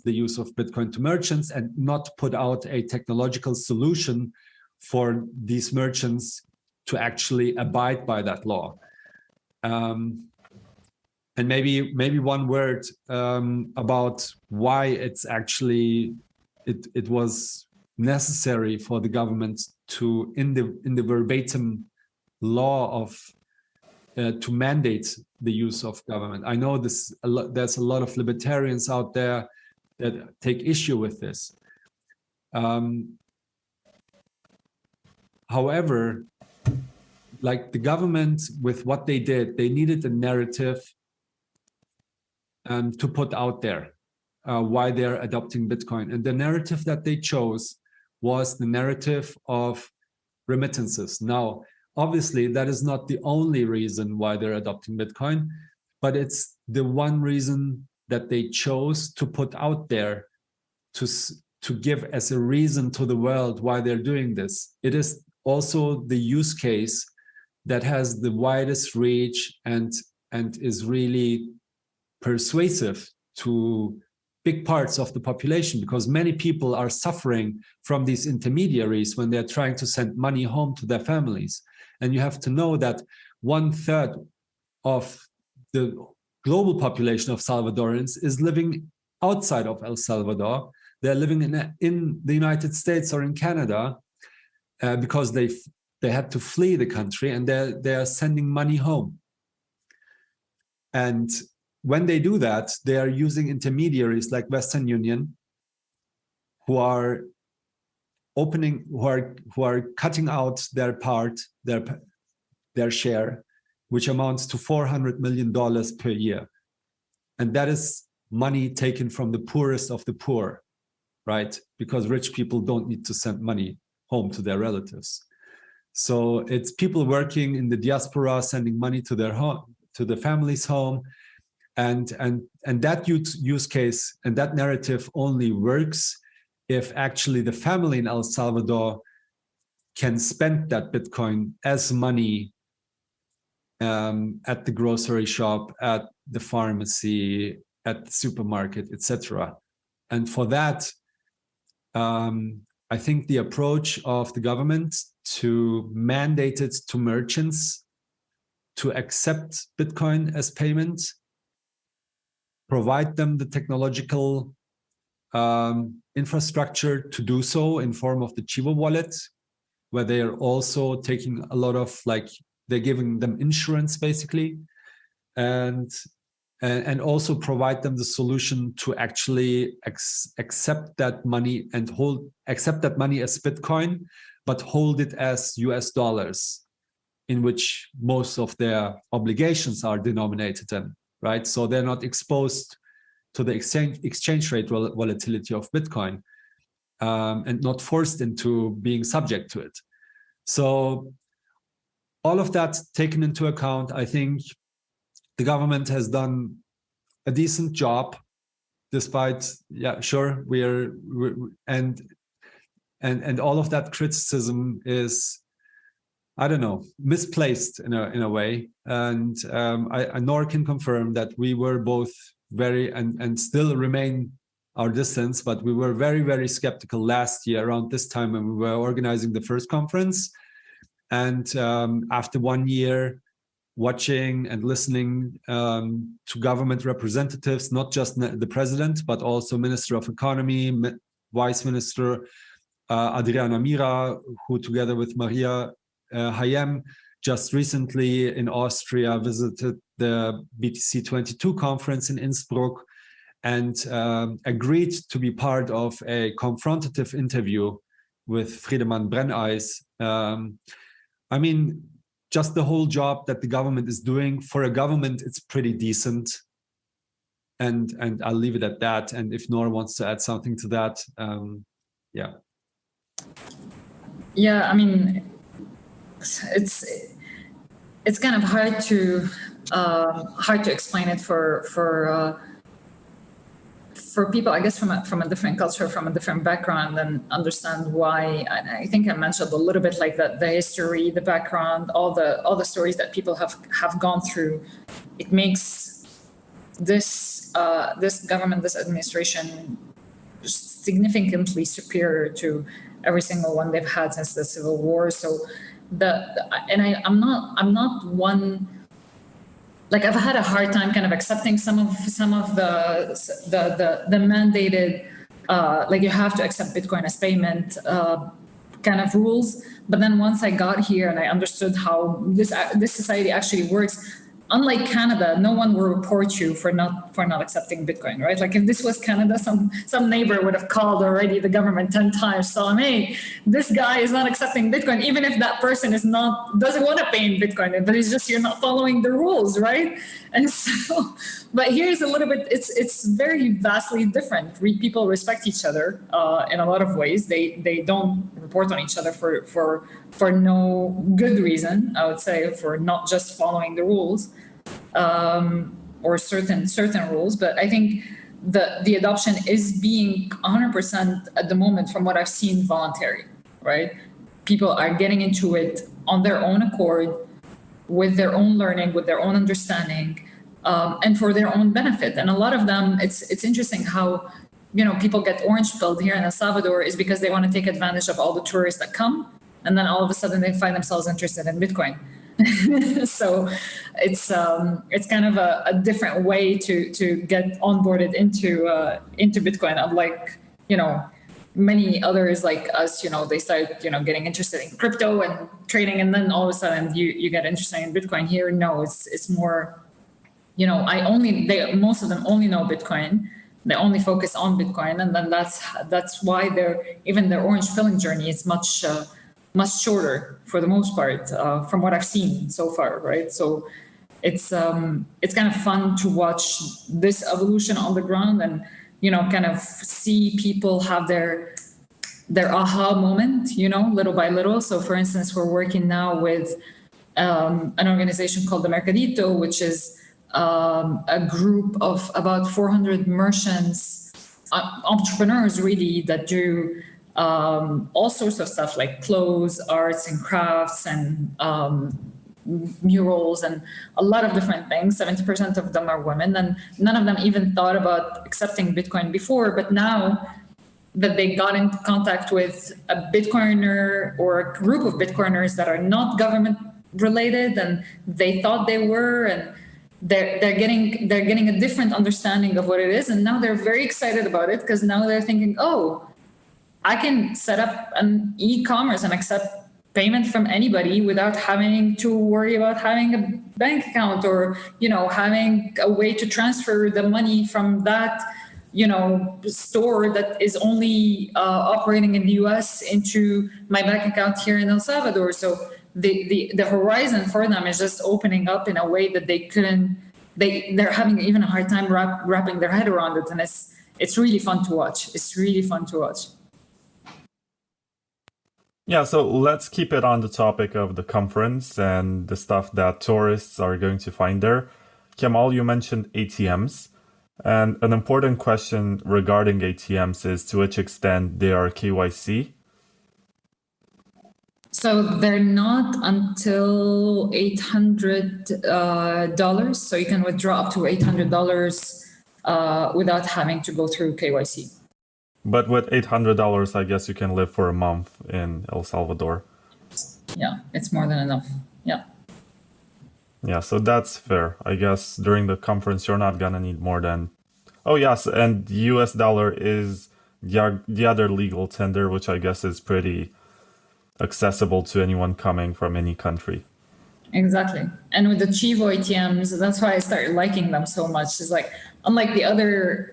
S2: the use of Bitcoin to merchants and not put out a technological solution for these merchants to actually abide by that law. And maybe one word about why it's actually it was necessary for the government to in the verbatim law of to mandate the use of government. I know there's a lot of libertarians out there that take issue with this. However, like the government, with what they did, they needed a narrative to put out there why they're adopting Bitcoin. And the narrative that they chose was the narrative of remittances. Now, obviously, that is not the only reason why they're adopting Bitcoin, but it's the one reason that they chose to put out there to give as a reason to the world why they're doing this. It is also the use case that has the widest reach and is really persuasive to big parts of the population, because many people are suffering from these intermediaries when they're trying to send money home to their families. And you have to know that 1/3 of the global population of Salvadorans is living outside of El Salvador. They're living in the United States or in Canada because they had to flee the country, and they're sending money home. And when they do that, they are using intermediaries like Western Union, who are cutting out their share, which amounts to $400 million per year. And that is money taken from the poorest of the poor, right? Because rich people don't need to send money home to their relatives. So it's people working in the diaspora, sending money to their home, to the family's home. And that use case and that narrative only works if actually the family in El Salvador can spend that Bitcoin as money at the grocery shop, at the pharmacy, at the supermarket, etc. And for that, I think the approach of the government to mandate it to merchants to accept Bitcoin as payment provide them the technological infrastructure to do so in form of the Chivo wallet, where they are also taking a lot of, like, they're giving them insurance basically, and also provide them the solution to actually accept that money and accept that money as Bitcoin, but hold it as US dollars, in which most of their obligations are denominated in, right? So they're not exposed to the exchange rate volatility of Bitcoin, and not forced into being subject to it. So all of that taken into account, I think the government has done a decent job, despite, yeah, sure, and all of that criticism is, I don't know, misplaced in a way. And Noor can confirm that we were both very, and still remain our distance, but we were very, very skeptical last year around this time when we were organizing the first conference. And after 1 year watching and listening to government representatives, not just the president, but also Minister of Economy, Vice Minister Adriana Mira, who together with Maria Hayem just recently in Austria visited the BTC22 conference in Innsbruck and agreed to be part of a confrontative interview with Friedemann Brenneis. I mean, just the whole job that the government is doing, for a government, it's pretty decent. And I'll leave it at that. And if Noor wants to add something to that, yeah.
S3: Yeah, I mean, it's kind of hard to explain it for people, I guess, from a different culture, from a different background, and understand why. And I think I mentioned a little bit like the history, the background, all the stories that people have gone through. It makes this government, this administration, significantly superior to every single one they've had since the Civil War. So I'm not one. Like, I've had a hard time kind of accepting some of the mandated, like, you have to accept Bitcoin as payment kind of rules. But then once I got here and I understood how this society actually works, unlike Canada, no one will report you for not accepting Bitcoin, right? Like, if this was Canada, some neighbor would have called already the government 10 times, telling, hey, this guy is not accepting Bitcoin, even if that person doesn't want to pay in Bitcoin, but it's just you're not following the rules, right? And so, but here's a little bit, it's very vastly different. People respect each other in a lot of ways. They don't report on each other for no good reason, I would say, for not just following the rules or certain rules. But I think the adoption is being 100% at the moment, from what I've seen, voluntary, right? People are getting into it on their own accord, with their own learning, with their own understanding, and for their own benefit. And a lot of them, it's interesting how, people get orange pilled here in El Salvador is because they want to take advantage of all the tourists that come, and then all of a sudden they find themselves interested in Bitcoin. So it's kind of a different way to get onboarded into Bitcoin, unlike many others like us. They start getting interested in crypto and trading, and then all of a sudden you get interested in Bitcoin. Here, no, it's more, most of them only know Bitcoin. They only focus on Bitcoin, and then that's why their orange pilling journey is much shorter for the most part, from what I've seen so far, right? So it's kind of fun to watch this evolution on the ground, and kind of see people have their aha moment, little by little. So for instance, we're working now with an organization called the Mercadito, which is a group of about 400 merchants, entrepreneurs really, that do all sorts of stuff like clothes, arts and crafts, and murals, and a lot of different things. 70% of them are women, and none of them even thought about accepting Bitcoin before. But now that they got into contact with a Bitcoiner or a group of Bitcoiners that are not government related, and they thought they were, and they're getting a different understanding of what it is, and now they're very excited about it because now they're thinking, oh, I can set up an e-commerce and accept payment from anybody without having to worry about having a bank account or, having a way to transfer the money from that, store that is only operating in the US into my bank account here in El Salvador. So the horizon for them is just opening up in a way that they're having even a hard time wrapping their head around it. And it's really fun to watch. It's really fun to watch.
S1: Yeah, so let's keep it on the topic of the conference and the stuff that tourists are going to find there. Kemal, you mentioned ATMs. And an important question regarding ATMs is to which extent they are KYC.
S3: So they're not until $800. So you can withdraw up to $800 without having to go through KYC.
S1: But with $800, I guess you can live for a month in El Salvador.
S3: Yeah, it's more than enough. Yeah.
S1: Yeah, so that's fair. I guess during the conference, you're not going to need more than... Oh, yes, and US dollar is the other legal tender, which I guess is pretty accessible to anyone coming from any country.
S3: Exactly. And with the Chivo ATMs, that's why I started liking them so much. It's like, unlike the other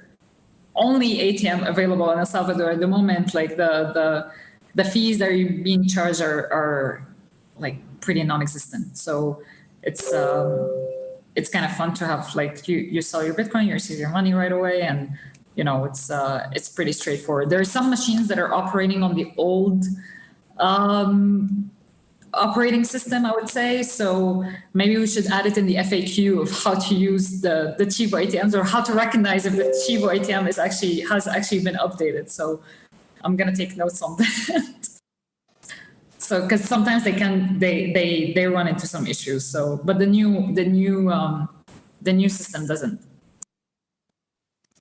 S3: only ATM available in El Salvador at the moment, like the fees that are being charged are like pretty non-existent. So it's kind of fun to have, like, you sell your Bitcoin, you receive your money right away, and it's pretty straightforward. There are some machines that are operating on the old operating system, I would say. So maybe we should add it in the FAQ of how to use the Chivo ATMs, or how to recognize if the Chivo ATM has actually been updated. So I'm gonna take notes on that. So because sometimes they run into some issues. So but the new system doesn't.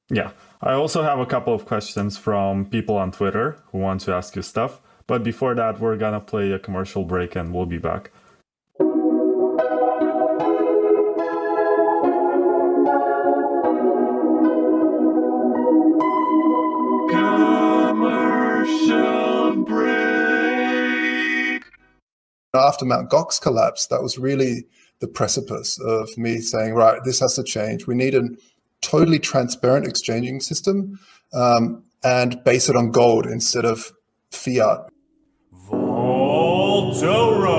S1: Yeah, I also have a couple of questions from people on Twitter who want to ask you stuff. But before that, we're gonna play a commercial break and we'll be back. Commercial break!
S4: After Mt. Gox collapsed, that was really the precipice of me saying, right, this has to change. We need a totally transparent exchanging system and base it on gold instead of fiat.
S1: Vaultoro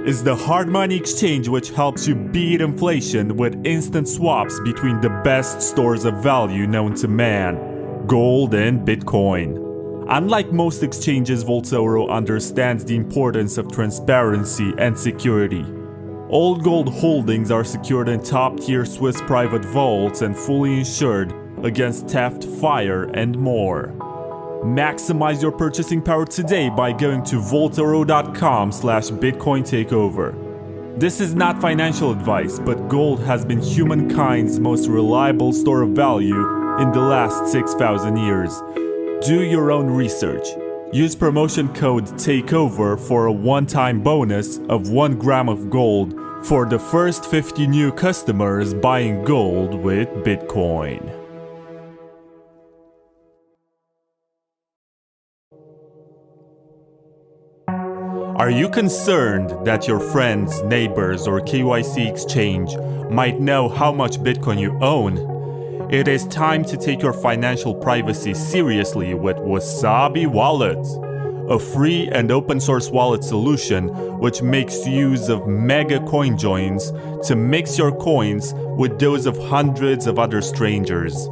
S1: is the hard money exchange which helps you beat inflation with instant swaps between the best stores of value known to man, gold and Bitcoin. Unlike most exchanges, Vaultoro understands the importance of transparency and security. All gold holdings are secured in top-tier Swiss private vaults and fully insured against theft, fire, and more. Maximize your purchasing power today by going to vaultoro.com/Bitcoin takeover. This is not financial advice, but gold has been humankind's most reliable store of value in the last 6,000 years. Do your own research. Use promotion code TAKEOVER for a one-time bonus of 1 gram of gold for the first 50 new customers buying gold with Bitcoin. Are you concerned that your friends, neighbors, or KYC exchange might know how much Bitcoin you own? It is time to take your financial privacy seriously with Wasabi Wallet, a free and open source wallet solution which makes use of mega coin joins to mix your coins with those of hundreds of other strangers.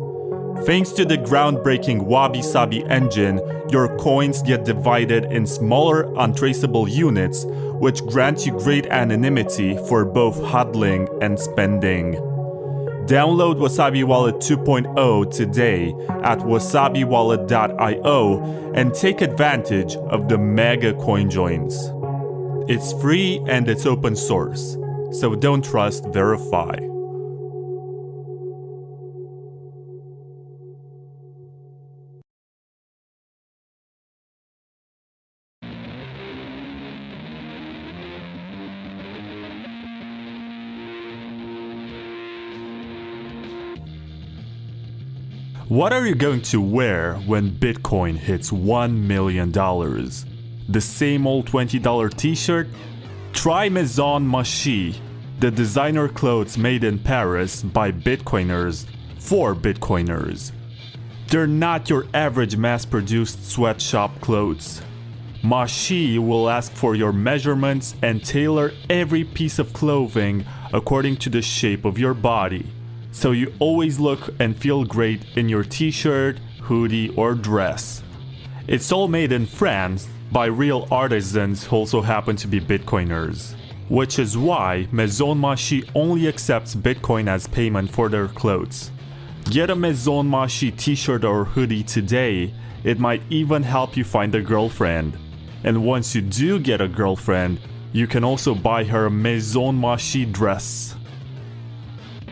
S1: Thanks to the groundbreaking Wabi Sabi engine, your coins get divided in smaller, untraceable units, which grant you great anonymity for both hodling and spending. Download Wasabi Wallet 2.0 today at wasabiwallet.io and take advantage of the mega coin joins. It's free and it's open source, so don't trust, verify. What are you going to wear when Bitcoin hits $1 million? The same old $20 t-shirt? Try Maison Machi, the designer clothes made in Paris by Bitcoiners for Bitcoiners. They're not your average mass-produced sweatshop clothes. Machi will ask for your measurements and tailor every piece of clothing according to the shape of your body, so you always look and feel great in your t-shirt, hoodie, or dress. It's all made in France by real artisans who also happen to be Bitcoiners, which is why Maison Machi only accepts Bitcoin as payment for their clothes. Get a Maison Machi t-shirt or hoodie today. It might even help you find a girlfriend. And once you do get a girlfriend, you can also buy her a Maison Machi dress.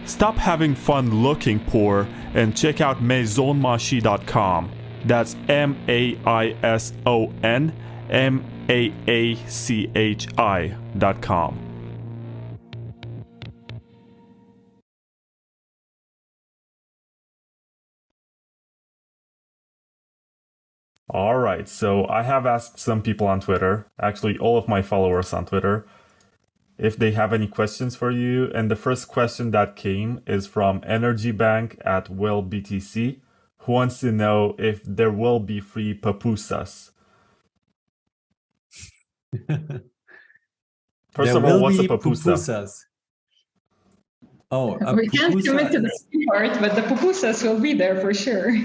S1: Stop having fun looking poor and check out maisonmachi.com. That's MAISON MAACHI.com. All right, so I have asked some people on Twitter, actually all of my followers on Twitter, if they have any questions for you. And the first question that came is from Energy Bank at Will BTC, who wants to know if there will be free papousas. First of all, what's a papusa?
S2: Oh,
S3: we can't commit to the part, but the pupusas will be there for sure.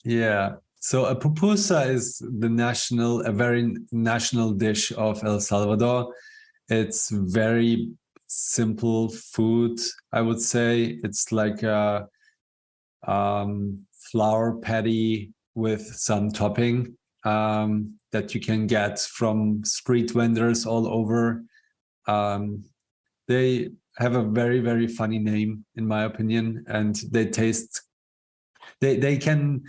S2: Yeah. So a pupusa is a very national dish of El Salvador. It's very simple food, I would say. It's like a flour patty with some topping that you can get from street vendors all over. They have a very, very funny name, in my opinion, and they taste. They can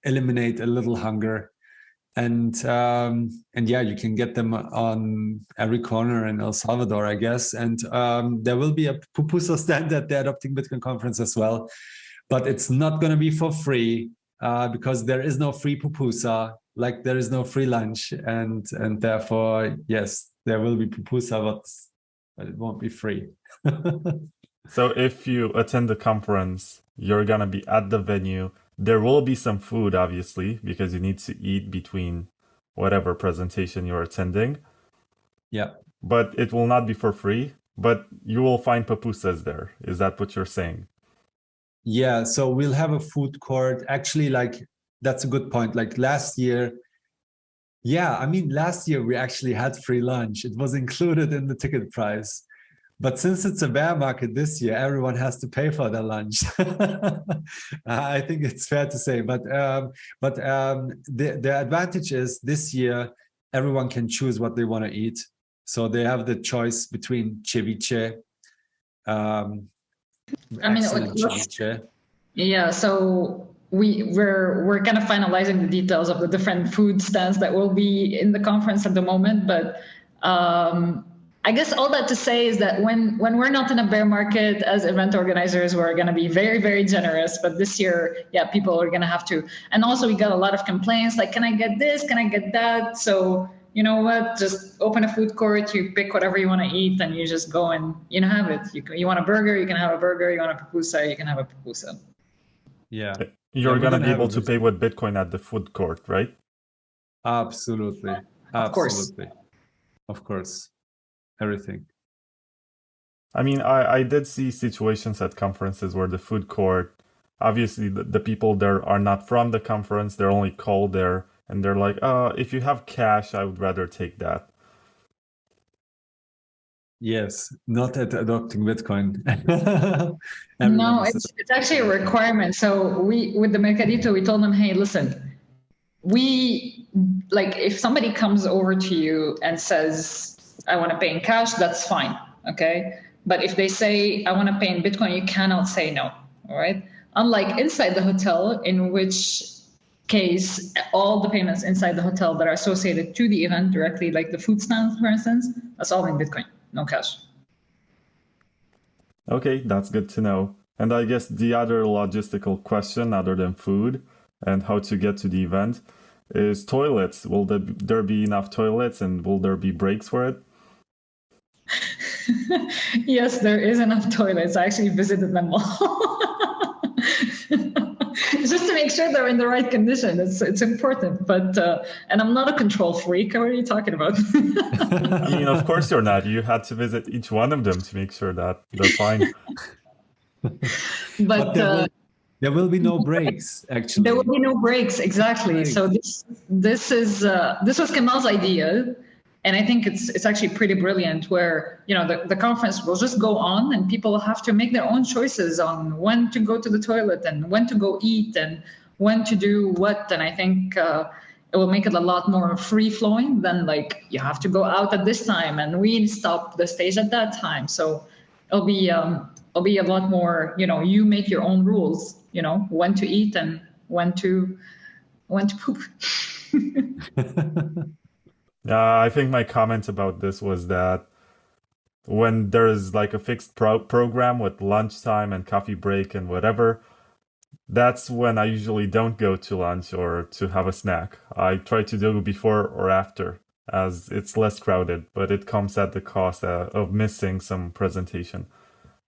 S2: eliminate a little hunger, and yeah, you can get them on every corner in El Salvador, I guess. And there will be a pupusa stand at the Adopting Bitcoin conference as well, but it's not going to be for free because there is no free pupusa, like there is no free lunch, and therefore, yes, there will be pupusa, but it won't be free.
S1: So if you attend the conference, you're going to be at the venue. There will be some food, obviously, because you need to eat between whatever presentation you're attending.
S2: Yeah.
S1: But it will not be for free, but you will find papusas there. Is that what you're saying?
S2: Yeah, so we'll have a food court. Actually, like, that's a good point. Like last year, last year we actually had free lunch. It was included in the ticket price. But since it's a bear market this year, everyone has to pay for their lunch. I think it's fair to say. But the advantage is this year, everyone can choose what they want to eat. So they have the choice between ceviche. Ceviche.
S3: Yeah, so we're kind of finalizing the details of the different food stands that will be in the conference at the moment, but I guess all that to say is that when we're not in a bear market as event organizers, we're going to be very, very generous. But this year, yeah, people are going to have to. And also we got a lot of complaints like, can I get this? Can I get that? So you know what? Just open a food court, you pick whatever you want to eat, and you just go and have it. You want a burger, you can have a burger. You want a pupusa, you can have a pupusa.
S2: Yeah.
S1: You're going to be able to pay with Bitcoin at the food court, right?
S2: Absolutely.
S3: Of course.
S2: Of course. Everything.
S1: I mean, I did see situations at conferences where the food court, obviously the people there are not from the conference, they're only called there, and they're like, if you have cash, I would rather take that.
S2: Yes, not at Adopting Bitcoin.
S3: No, it's actually a requirement. So with the Mercadito, we told them, hey, listen, if somebody comes over to you and says, I want to pay in cash, that's fine, okay? But if they say, I want to pay in Bitcoin, you cannot say no, all right? Unlike inside the hotel, in which case all the payments inside the hotel that are associated to the event directly, like the food stands, for instance, that's all in Bitcoin, no cash.
S1: Okay, that's good to know. And I guess the other logistical question, other than food and how to get to the event, is toilets. Will there be enough toilets, and will there be breaks for it?
S3: Yes, there is enough toilets. I actually visited them all. Just to make sure they're in the right condition. It's important. But and I'm not a control freak. What are you talking about?
S1: I mean, of course you're not. You had to visit each one of them to make sure that they're fine.
S3: But
S2: there will be no breaks, actually.
S3: There will be no breaks, exactly.
S2: Right.
S3: So this was Kemal's idea, and I think it's actually pretty brilliant. Where the conference will just go on, and people have to make their own choices on when to go to the toilet and when to go eat and when to do what. And I think it will make it a lot more free flowing than like you have to go out at this time and we stop the stage at that time. So it'll be a lot more. You make your own rules. When to eat and when to poop.
S1: I think my comment about this was that when there is like a fixed program with lunchtime and coffee break and whatever, that's when I usually don't go to lunch or to have a snack. I try to do before or after, as it's less crowded, but it comes at the cost of missing some presentation.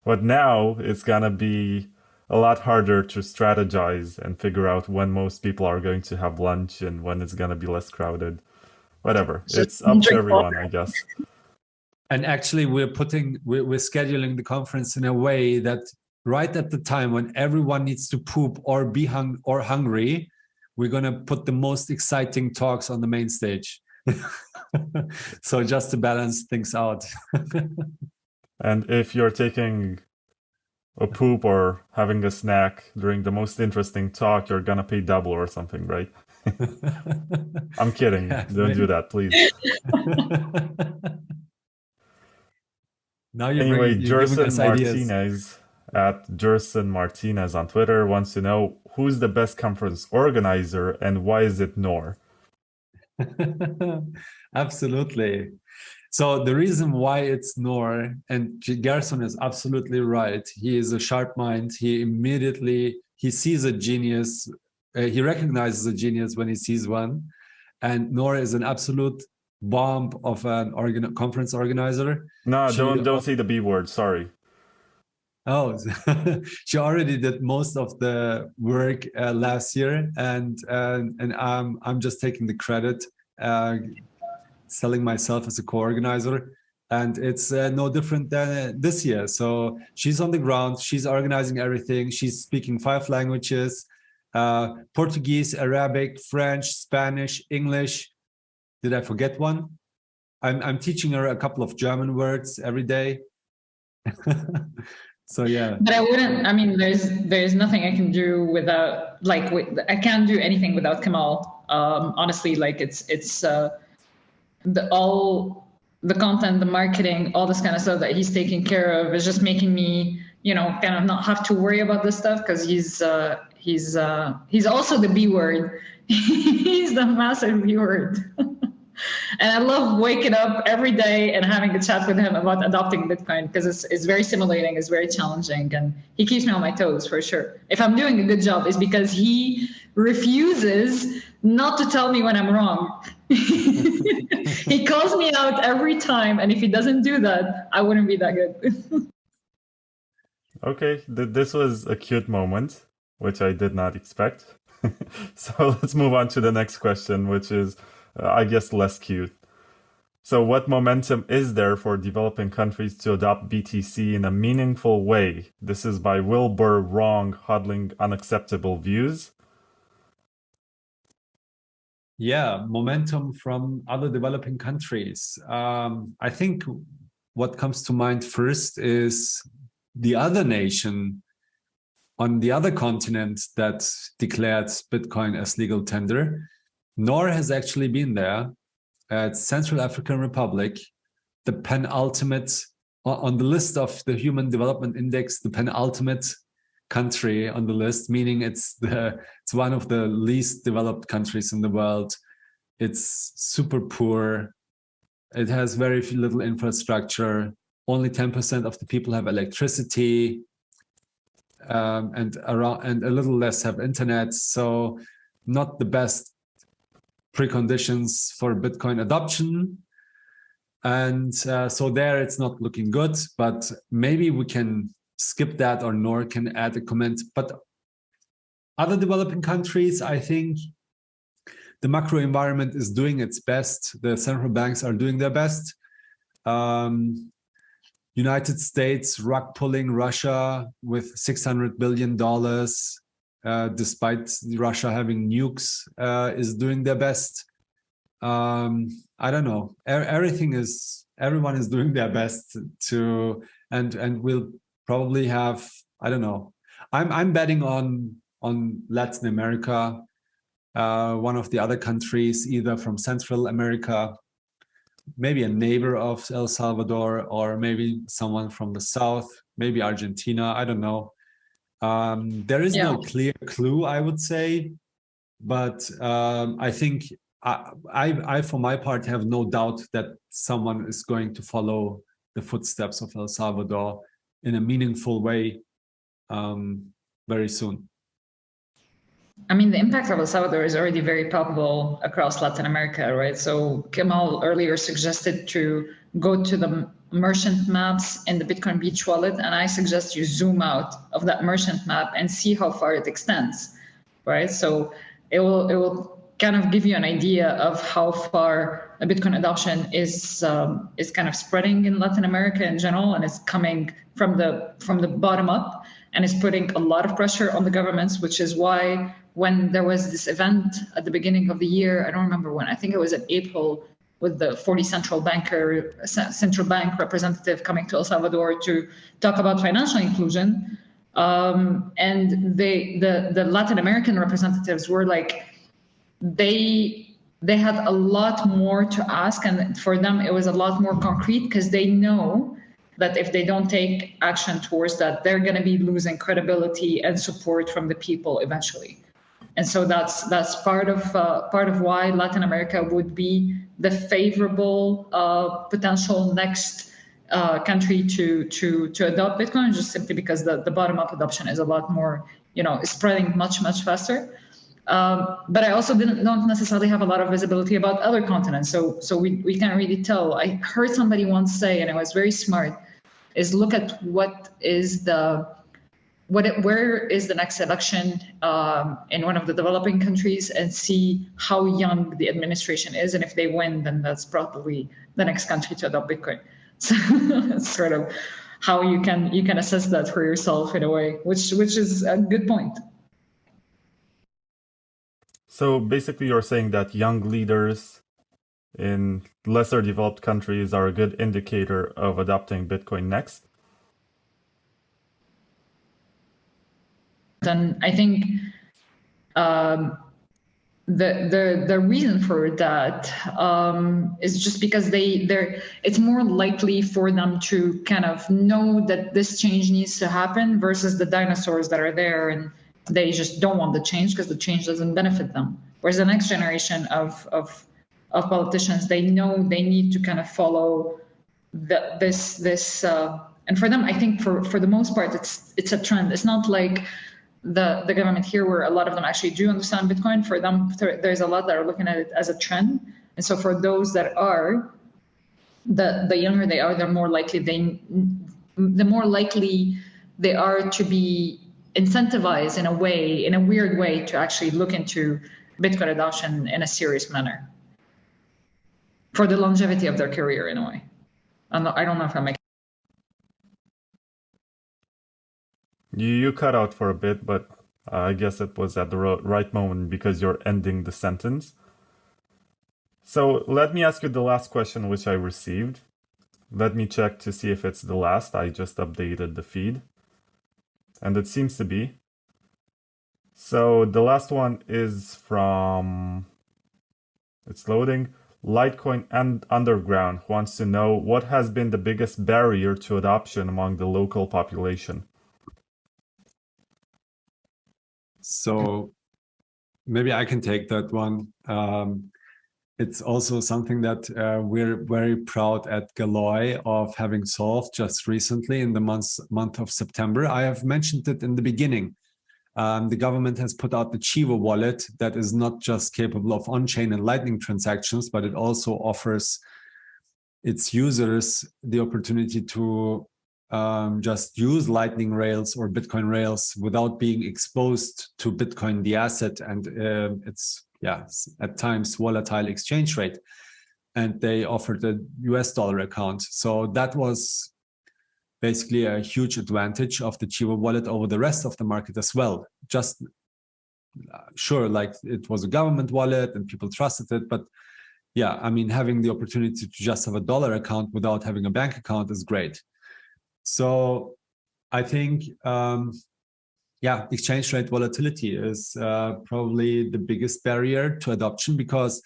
S1: But now it's gonna be a lot harder to strategize and figure out when most people are going to have lunch and when it's going to be less crowded. Whatever. It's up to everyone, I guess.
S2: And actually, we're scheduling the conference in a way that right at the time when everyone needs to poop or be hungry, we're going to put the most exciting talks on the main stage. So just to balance things out.
S1: And if you're taking a poop or having a snack during the most interesting talk, you're gonna pay double or something, right? I'm kidding.
S2: Yeah,
S1: Don't do that, please.
S2: Now
S1: anyway,
S2: Jerson
S1: Martinez at Jerson Martinez on Twitter wants to know who's the best conference organizer and why is it Noor?
S2: Absolutely. So the reason why it's Noor, and Gerson is absolutely right. He is a sharp mind. He sees a genius. He recognizes a genius when he sees one. And Noor is an absolute bomb of an conference organizer.
S1: No, don't say the B word. Sorry.
S2: Oh, she already did most of the work last year, and I'm just taking the credit. Selling myself as a co-organizer, and it's no different than this year. So she's on the ground, she's organizing everything, she's speaking 5 languages, Portuguese, Arabic, French, Spanish, English. Did I forget one? I'm teaching her a couple of German words every day. So yeah.
S3: But there's nothing I can do without, I can't do anything without Kemal. Honestly, it's the content, the marketing, all this kind of stuff that he's taking care of is just making me, kind of not have to worry about this stuff, because he's also the B word. He's the massive B word. And I love waking up every day and having a chat with him about adopting Bitcoin, because it's very stimulating, it's very challenging, and he keeps me on my toes for sure. If I'm doing a good job, it's because he refuses not to tell me when I'm wrong. He calls me out every time, and if he doesn't do that, I wouldn't be that good.
S1: Okay, this was a cute moment, which I did not expect. So let's move on to the next question, which is, I guess, less cute. So what momentum is there for developing countries to adopt BTC in a meaningful way? This is by Wilbur Wrong, Huddling Unacceptable Views.
S2: Yeah, momentum from other developing countries. I think what comes to mind first is the other nation on the other continent that declared Bitcoin as legal tender. Noor has actually been there. It's Central African Republic, the penultimate on the list of the Human Development Index, the penultimate country on the list, meaning it's one of the least developed countries in the world. It's super poor. It has very little infrastructure. Only 10% of the people have electricity. and a little less have internet. So not the best preconditions for Bitcoin adoption. And so there it's not looking good, but maybe we can skip that, or Noor can add a comment. But other developing countries, I think the macro environment is doing its best. The central banks are doing their best. United States rug pulling Russia with $600 billion, despite Russia having nukes, is doing their best. I don't know. Everyone is doing their best to, and we'll probably have, I don't know. I'm betting on Latin America, one of the other countries, either from Central America, maybe a neighbor of El Salvador, or maybe someone from the south, maybe Argentina. I don't know. There is no clear clue, I would say, but I think I, for my part, have no doubt that someone is going to follow the footsteps of El Salvador in a meaningful way very soon.
S3: I mean, the impact of El Salvador is already very palpable across Latin America, right? So Kemal earlier suggested to go to the merchant maps in the Bitcoin Beach wallet, and I suggest you zoom out of that merchant map and see how far it extends, right? So it will kind of give you an idea of how far a Bitcoin adoption is kind of spreading in Latin America in general, and it's coming from the bottom up, and it's putting a lot of pressure on the governments, which is why when there was this event at the beginning of the year, I don't remember when, I think it was in April, with the 40 central bank representative coming to El Salvador to talk about financial inclusion, and the Latin American representatives were like, they had a lot more to ask, and for them it was a lot more concrete, because they know that if they don't take action towards that, they're going to be losing credibility and support from the people eventually. And so that's part of why Latin America would be the favorable potential next country to adopt Bitcoin, just simply because the bottom up adoption is a lot more, spreading much faster. But I also don't necessarily have a lot of visibility about other continents, so we can't really tell. I heard somebody once say, and it was very smart, is look at where is the next election in one of the developing countries, and see how young the administration is, and if they win, then that's probably the next country to adopt Bitcoin. So it's sort of how you can assess that for yourself in a way, which is a good point.
S1: So basically you're saying that young leaders in lesser developed countries are a good indicator of adopting Bitcoin next?
S3: And I think the reason for that is just because it's more likely for them to kind of know that this change needs to happen, versus the dinosaurs that are there and they just don't want the change because the change doesn't benefit them. Whereas the next generation of politicians, they know they need to kind of follow this and for them, I think for the most part, it's a trend. It's not like the government here, where a lot of them actually do understand Bitcoin. For them, there's a lot that are looking at it as a trend. And so for those that are, the younger they are, the more likely they are to be incentivized in a weird way, to actually look into Bitcoin adoption in a serious manner for the longevity of their career in a way. I don't know if I'm making.
S1: You cut out for a bit, but I guess it was at the right moment because you're ending the sentence. So let me ask you the last question which I received. Let me check to see if it's the last. I just updated the feed, and it seems to be. So the last one is from, it's loading, Litecoin and Underground wants to know what has been the biggest barrier to adoption among the local population.
S2: So maybe I can take that one. it's also something that we're very proud at Galoy of having solved just recently in the month of September. I have mentioned it in the beginning. The government has put out the Chivo wallet that is not just capable of on-chain and Lightning transactions, but it also offers its users the opportunity to just use Lightning rails or Bitcoin rails without being exposed to Bitcoin, the asset, and its at times volatile exchange rate. And they offered a US dollar account. So that was basically a huge advantage of the Chivo wallet over the rest of the market as well. Just sure, like it was a government wallet and people trusted it, but yeah, I mean, having the opportunity to just have a dollar account without having a bank account is great. So I think, exchange rate volatility is probably the biggest barrier to adoption, because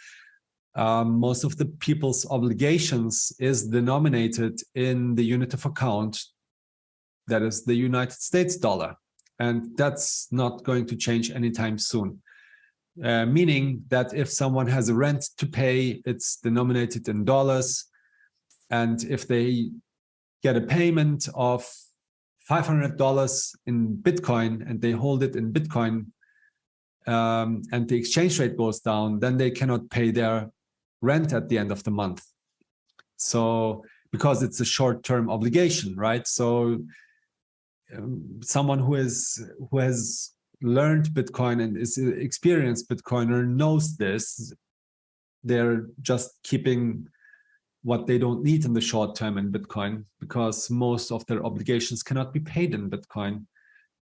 S2: most of the people's obligations is denominated in the unit of account that is the United States dollar. And that's not going to change anytime soon. Meaning that if someone has a rent to pay, it's denominated in dollars. And if they get a payment of $500 in Bitcoin and they hold it in Bitcoin, and the exchange rate goes down, then they cannot pay their rent at the end of the month. So because it's a short-term obligation, right? So someone who has learned Bitcoin and is an experienced Bitcoiner knows this. They're just keeping what they don't need in the short term in Bitcoin, because most of their obligations cannot be paid in Bitcoin,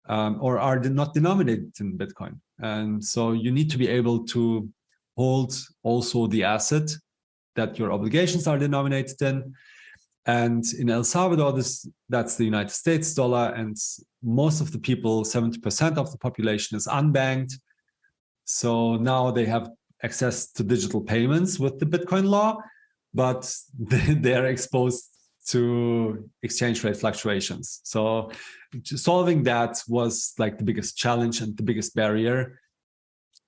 S2: or are not denominated in Bitcoin. And so you need to be able to hold also the asset that your obligations are denominated in. And in El Salvador, that's the United States dollar, and most of the people, 70% of the population, is unbanked. So now they have access to digital payments with the Bitcoin law, but they're exposed to exchange rate fluctuations. So solving that was like the biggest challenge and the biggest barrier.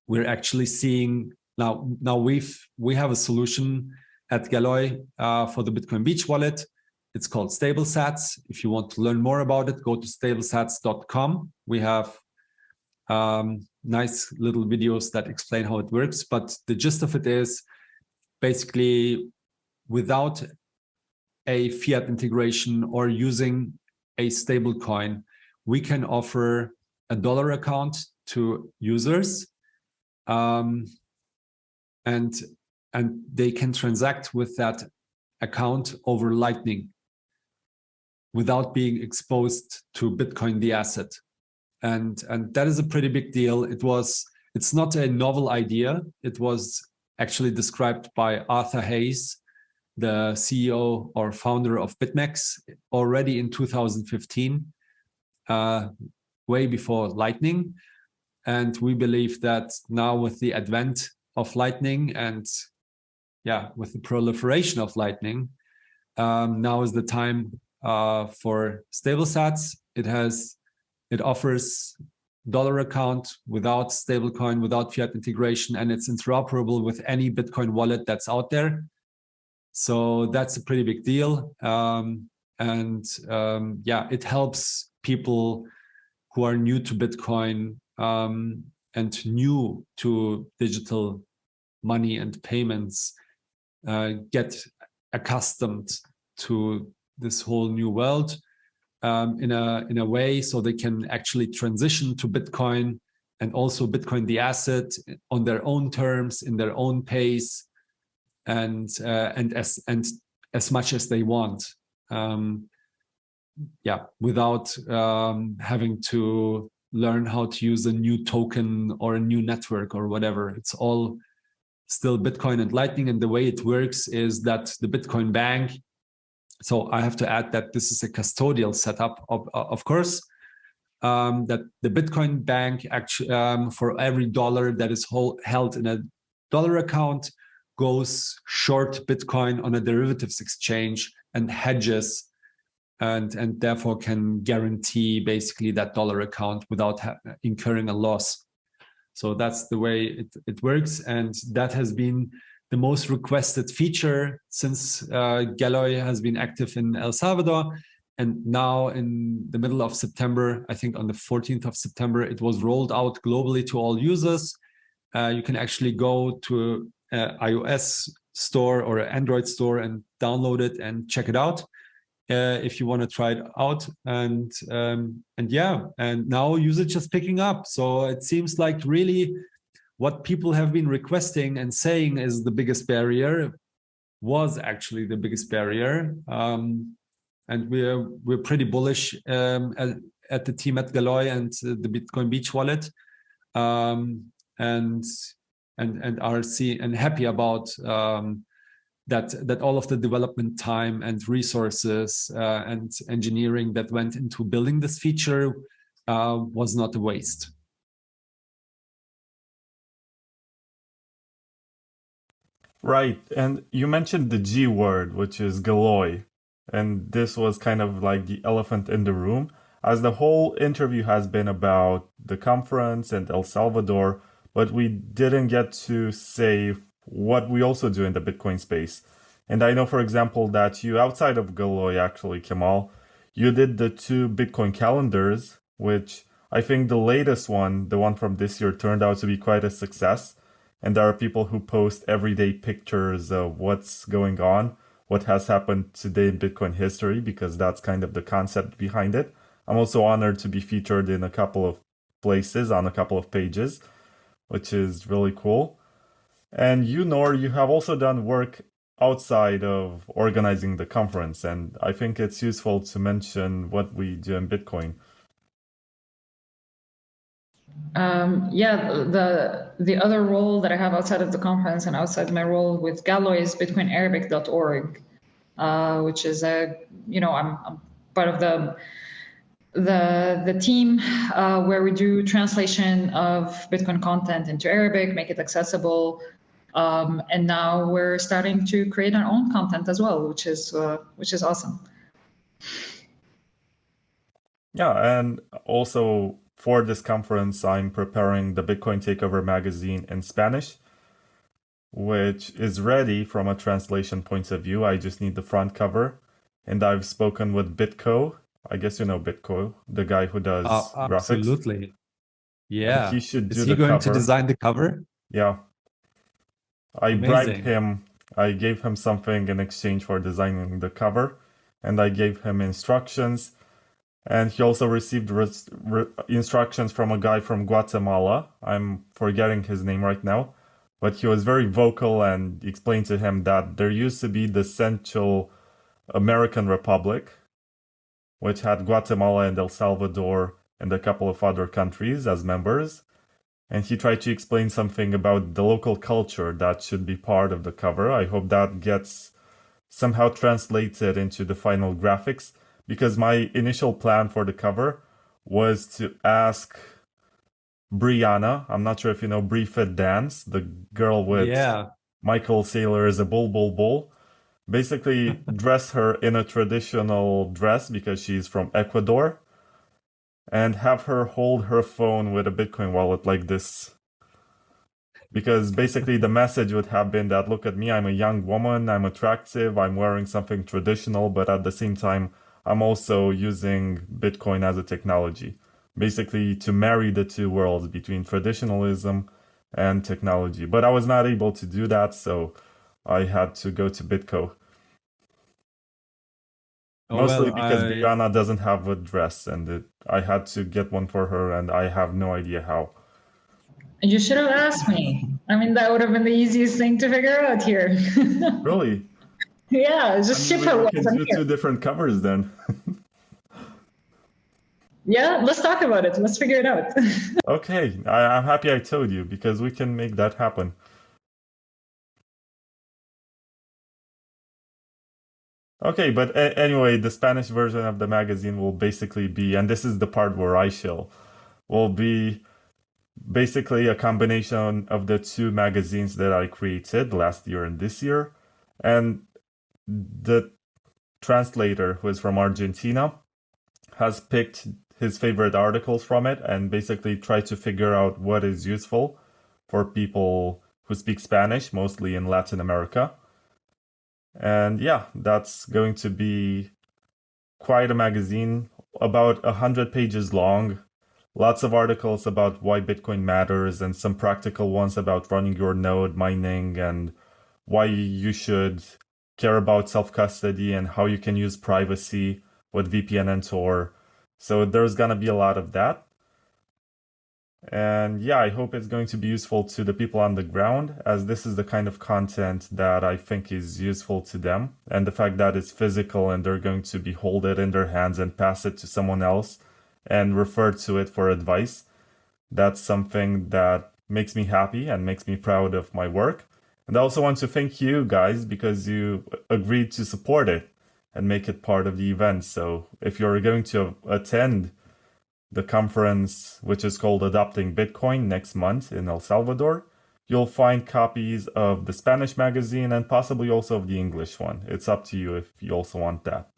S2: We're actually seeing now we have a solution at Galoy for the Bitcoin Beach wallet. It's called StableSats. If you want to learn more about it, go to stablesats.com. We have nice little videos that explain how it works. But the gist of it is basically, without a fiat integration or using a stable coin, we can offer a dollar account to users, and they can transact with that account over Lightning without being exposed to Bitcoin, the asset. And that is a pretty big deal. It's not a novel idea. It was actually described by Arthur Hayes, the CEO or founder of BitMEX, already in 2015, way before Lightning. And we believe that now with the advent of Lightning and with the proliferation of Lightning, now is the time for StableSats. It offers dollar account without stablecoin, without fiat integration, and it's interoperable with any Bitcoin wallet that's out there. So that's a pretty big deal. It helps people who are new to Bitcoin and new to digital money and payments get accustomed to this whole new world in a way, so they can actually transition to Bitcoin, and also Bitcoin the asset, on their own terms, in their own pace, and as much as they want, without having to learn how to use a new token or a new network or whatever. It's all still Bitcoin and Lightning. And the way it works is that the Bitcoin bank, so I have to add that this is a custodial setup, of course, that the Bitcoin bank actually, for every dollar that is held in a dollar account, goes short Bitcoin on a derivatives exchange and hedges, and therefore can guarantee basically that dollar account without incurring a loss. So that's the way it works. And that has been the most requested feature since Galloy has been active in El Salvador. And now in the middle of September, I think on the 14th of September, it was rolled out globally to all users. You can actually go to an iOS store or an Android store and download it and check it out if you want to try it out. And now usage is picking up. So it seems like really what people have been requesting and saying is the biggest barrier was actually the biggest barrier. And we're pretty bullish at the team at Galloy and the Bitcoin Beach wallet, and are happy about that all of the development time and resources and engineering that went into building this feature was not a waste.
S1: Right, and you mentioned the G word, which is Galloy, and this was kind of like the elephant in the room, as the whole interview has been about the conference and El Salvador, but we didn't get to say what we also do in the Bitcoin space. And I know, for example, that you, outside of Galloy, actually, Kemal, you did the 2 Bitcoin calendars, which I think the latest one, the one from this year, turned out to be quite a success. And there are people who post everyday pictures of what's going on, what has happened today in Bitcoin history, because that's kind of the concept behind it. I'm also honored to be featured in a couple of places on a couple of pages, which is really cool. And you, Noor, you have also done work outside of organizing the conference, and I think it's useful to mention what we do in Bitcoin.
S3: The other role that I have outside of the conference and outside my role with Galloy is BitcoinArabic.org, which is I'm part of the team where we do translation of Bitcoin content into Arabic, make it accessible, and now we're starting to create our own content as well, which is awesome.
S1: Yeah, and also for this conference, I'm preparing the Bitcoin Takeover magazine in Spanish, which is ready from a translation point of view. I just need the front cover. And I've spoken with Bitco. I guess you know Bitco, the guy who does graphics.
S2: Absolutely. Yeah.
S1: He should do
S2: Is he
S1: the
S2: going
S1: cover.
S2: to design the cover?
S1: Yeah. I
S2: Amazing.
S1: bribed him. I gave him something in exchange for designing the cover. And I gave him instructions. And he also received instructions from a guy from Guatemala. I'm forgetting his name right now. But he was very vocal and explained to him that there used to be the Central American Republic, which had Guatemala and El Salvador and a couple of other countries as members. And he tried to explain something about the local culture that should be part of the cover. I hope that gets somehow translated into the final graphics, because my initial plan for the cover was to ask Brianna, I'm not sure if you know Brie Fit Dance, the girl with Michael Saylor as a bull, basically dress her in a traditional dress because she's from Ecuador, and have her hold her phone with a Bitcoin wallet like this. Because basically the message would have been that, look at me, I'm a young woman, I'm attractive, I'm wearing something traditional, but at the same time, I'm also using Bitcoin as a technology, basically to marry the two worlds between traditionalism and technology. But I was not able to do that, so I had to go to Bitco. Mostly because Brianna doesn't have a dress, and I had to get one for her, and I have no idea how.
S3: You should have asked me. I mean, that would have been the easiest thing to figure out here.
S1: Really?
S3: Yeah, just ship her one.
S1: We can do 2 different covers then.
S3: Yeah, let's talk about it. Let's figure it out.
S1: Okay, I'm happy I told you, because we can make that happen. Okay, but anyway, the Spanish version of the magazine will basically be, and this is the part where I shill, will be basically a combination of the 2 magazines that I created last year and this year. And the translator, who is from Argentina, has picked his favorite articles from it and basically tried to figure out what is useful for people who speak Spanish, mostly in Latin America. And yeah, that's going to be quite a magazine, about 100 pages long. Lots of articles about why Bitcoin matters and some practical ones about running your node, mining, and why you should care about self-custody and how you can use privacy with VPN and Tor. So there's gonna be a lot of that. And yeah, I hope it's going to be useful to the people on the ground, as this is the kind of content that I think is useful to them. And the fact that it's physical and they're going to be hold it in their hands and pass it to someone else and refer to it for advice, that's something that makes me happy and makes me proud of my work. And I also want to thank you guys because you agreed to support it and make it part of the event. So if you're going to attend the conference, which is called Adopting Bitcoin, next month in El Salvador, you'll find copies of the Spanish magazine and possibly also of the English one. It's up to you if you also want that.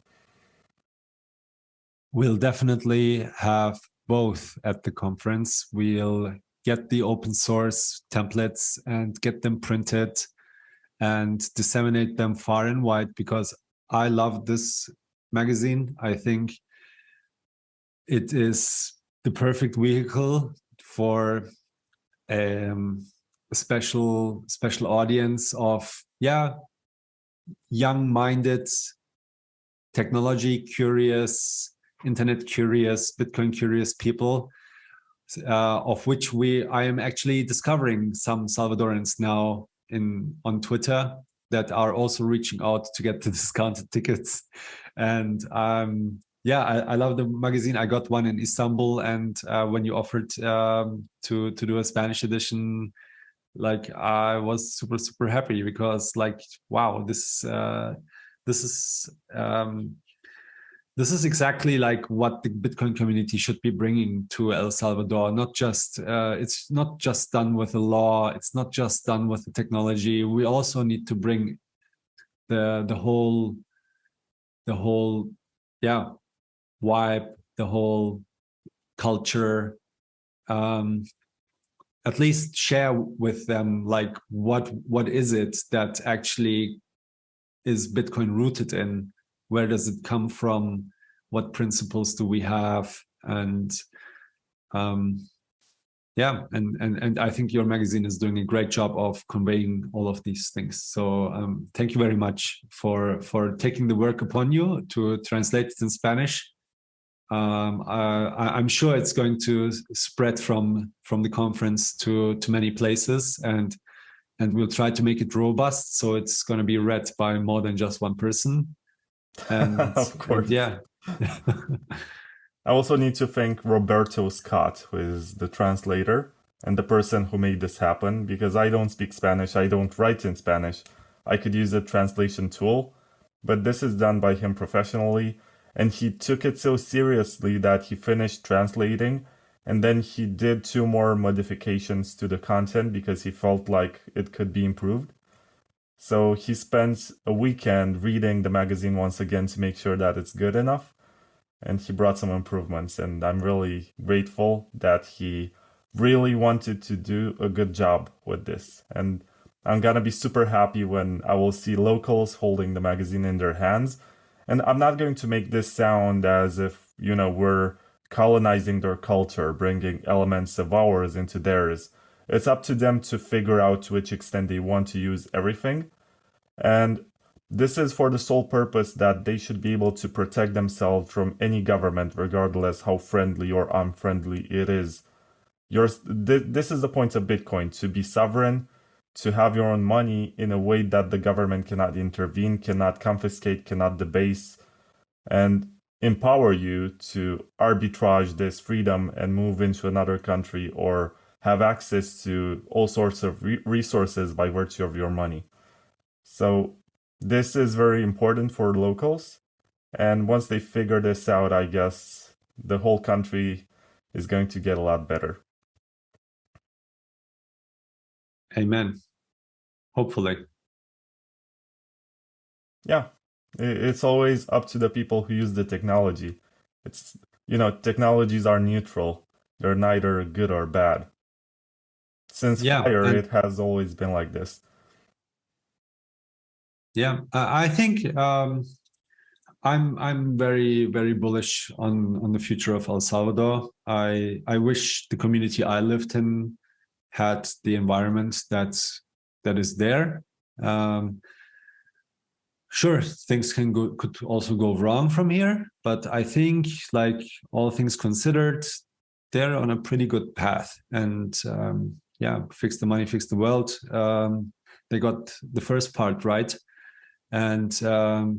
S2: We'll definitely have both at the conference. We'll get the open source templates and get them printed and disseminate them far and wide, because I love this magazine. I think it is the perfect vehicle for a special audience of young-minded, technology curious, internet curious, Bitcoin curious people, of which I am actually discovering some Salvadorans now on Twitter that are also reaching out to get the discounted tickets. And I love the magazine. I got one in Istanbul, and when you offered to do a Spanish edition, like, I was super happy, because like, wow, this is exactly like what the Bitcoin community should be bringing to El Salvador. Not just it's not just done with the law. It's not just done with the technology. We also need to bring the whole vibe, the whole culture. At least share with them, like, what is it that actually is Bitcoin rooted in? Where does it come from? What principles do we have? And and I think your magazine is doing a great job of conveying all of these things. So thank you very much for taking the work upon you to translate it in Spanish. I'm sure it's going to spread from the conference to many places, and we'll try to make it robust, so it's going to be read by more than just one person. And
S1: of course.
S2: And yeah.
S1: I also need to thank Roberto Scott, who is the translator and the person who made this happen, because I don't speak Spanish, I don't write in Spanish. I could use a translation tool, but this is done by him professionally, and he took it so seriously that he finished translating, and then he did 2 more modifications to the content because he felt like it could be improved. So he spent a weekend reading the magazine once again to make sure that it's good enough. And he brought some improvements. And I'm really grateful that he really wanted to do a good job with this. And I'm going to be super happy when I will see locals holding the magazine in their hands. And I'm not going to make this sound as if, we're colonizing their culture, bringing elements of ours into theirs. It's up to them to figure out to which extent they want to use everything. And this is for the sole purpose that they should be able to protect themselves from any government, regardless how friendly or unfriendly it is. This is the point of Bitcoin, to be sovereign, to have your own money in a way that the government cannot intervene, cannot confiscate, cannot debase, and empower you to arbitrage this freedom and move into another country or have access to all sorts of resources by virtue of your money. So this is very important for locals. And once they figure this out, I guess the whole country is going to get a lot better.
S2: Amen. Hopefully.
S1: Yeah, it's always up to the people who use the technology. Technologies are neutral. They're neither good or bad. since fire, it has always been like this.
S2: Yeah, I think I'm very, very bullish on the future of El Salvador. I wish the community I lived in had the environment that is there. Sure, things could also go wrong from here, but I think, like, all things considered, they're on a pretty good path. And fix the money, fix the world. They got the first part right, and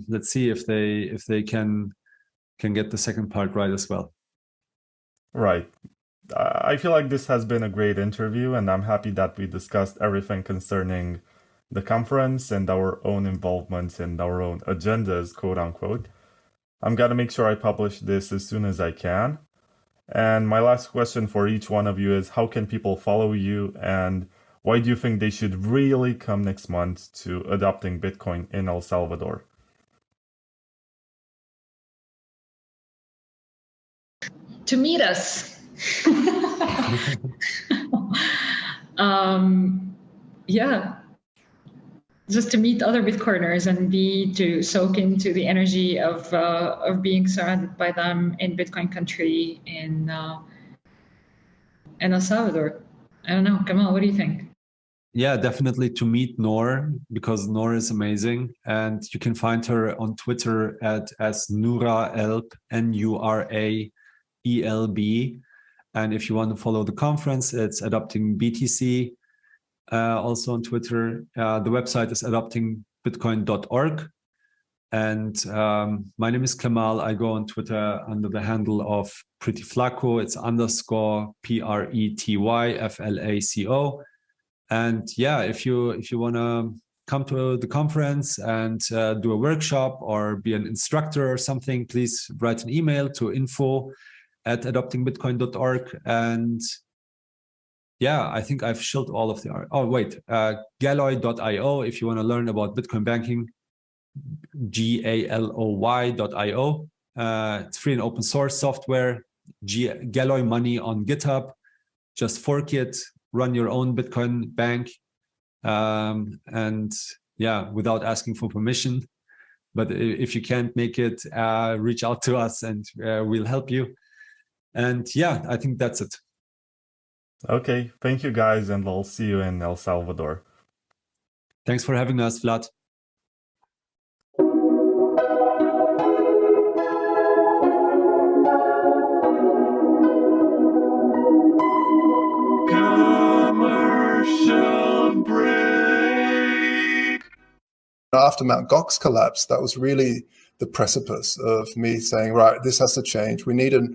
S2: let's see if they can get the second part right as well.
S1: Right. I feel like this has been a great interview, and I'm happy that we discussed everything concerning the conference and our own involvements and our own agendas, quote unquote. I'm gonna make sure I publish this as soon as I can. And my last question for each one of you is, how can people follow you, and why do you think they should really come next month to adopting Bitcoin in El Salvador?
S3: To meet us. Just to meet other Bitcoiners and to soak into the energy of being surrounded by them in Bitcoin country in El Salvador. I don't know, Kemal, what do you think?
S2: Yeah, definitely to meet Noor, because Noor is amazing, and you can find her on Twitter as Nouraelb, Nuraelb. And if you want to follow the conference, it's Adopting BTC. Also on Twitter. The website is adoptingbitcoin.org. And my name is Kemal. I go on Twitter under the handle of Pretty Flaco. It's _PRETYFLACO. And yeah, if you want to come to the conference and do a workshop or be an instructor or something, please write an email to info@adoptingbitcoin.org. And yeah, I think I've shilled all of the... Galoy.io if you want to learn about Bitcoin banking, GALOY.io. It's free and open source software. Galoy money on GitHub. Just fork it, run your own Bitcoin bank, and yeah, without asking for permission. But if you can't make it, reach out to us and we'll help you. And yeah, I think that's it.
S1: Okay, thank you guys, and I'll see you in El Salvador.
S2: Thanks for having us, Vlad.
S1: Commercial break.
S4: After Mt. Gox collapsed, that was really the precipice of me saying, right, this has to change. We need a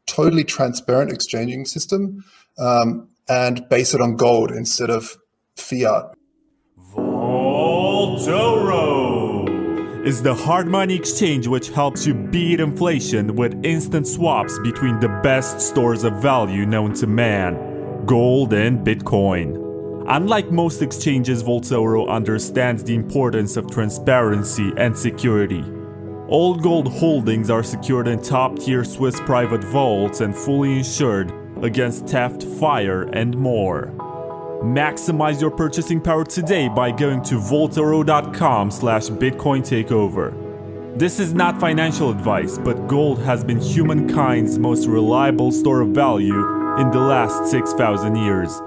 S4: totally transparent exchanging system. And base it on gold instead of fiat.
S1: Vaultoro is the hard money exchange which helps you beat inflation with instant swaps between the best stores of value known to man, gold and Bitcoin. Unlike most exchanges, Vaultoro understands the importance of transparency and security. All gold holdings are secured in top-tier Swiss private vaults and fully insured against theft, fire, and more. Maximize your purchasing power today by going to vaultoro.com/Bitcoin takeover. This is not financial advice, but gold has been humankind's most reliable store of value in the last 6,000 years.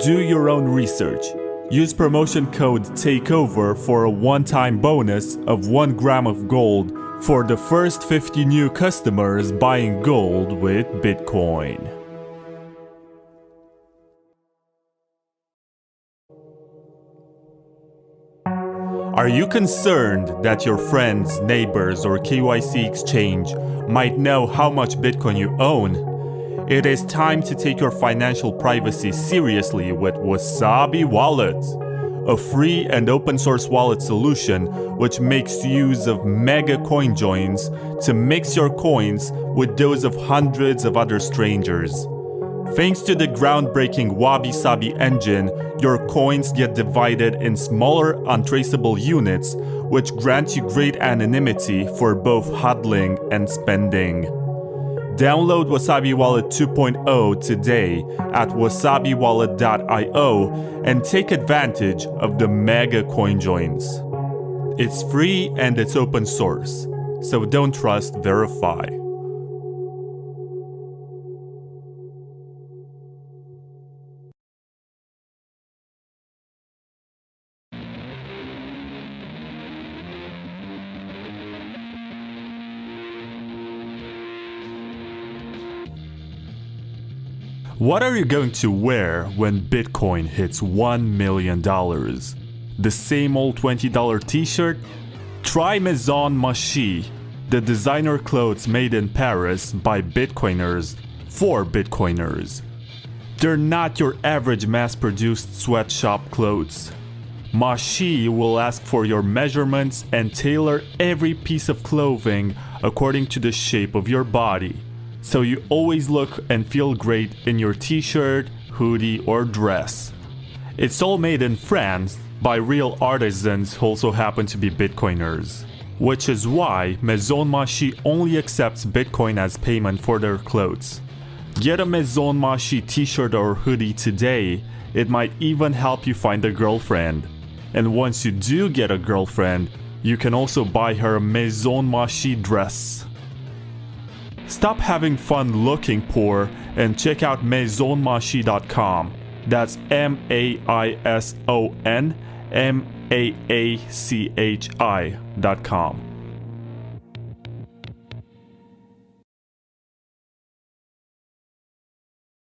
S1: Do your own research. Use promotion code TAKEOVER for a one-time bonus of 1 gram of gold for the first 50 new customers buying gold with Bitcoin. Are you concerned that your friends, neighbors, or KYC exchange might know how much Bitcoin you own? It is time to take your financial privacy seriously with Wasabi Wallet, a free and open source wallet solution which makes use of mega coin joins to mix your coins with those of hundreds of other strangers. Thanks to the groundbreaking Wabi-Sabi engine, your coins get divided in smaller, untraceable units, which grant you great anonymity for both hodling and spending. Download Wasabi Wallet 2.0 today at wasabiwallet.io and take advantage of the mega coin joins. It's free and it's open source, so don't trust, verify. What are you going to wear when Bitcoin hits $1 million? The same old $20 t-shirt? Try Maison Machi, the designer clothes made in Paris by Bitcoiners for Bitcoiners. They're not your average mass-produced sweatshop clothes. Machi will ask for your measurements and tailor every piece of clothing according to the shape of your body, so you always look and feel great in your t-shirt, hoodie, or dress. It's all made in France by real artisans who also happen to be Bitcoiners, which is why Maison Machi only accepts Bitcoin as payment for their clothes. Get a Maison Machi t-shirt or hoodie today. It might even help you find a girlfriend. And once you do get a girlfriend, you can also buy her a Maison Machi dress. Stop having fun looking poor and check out maisonmachi.com. That's MAISON MAACHI.com.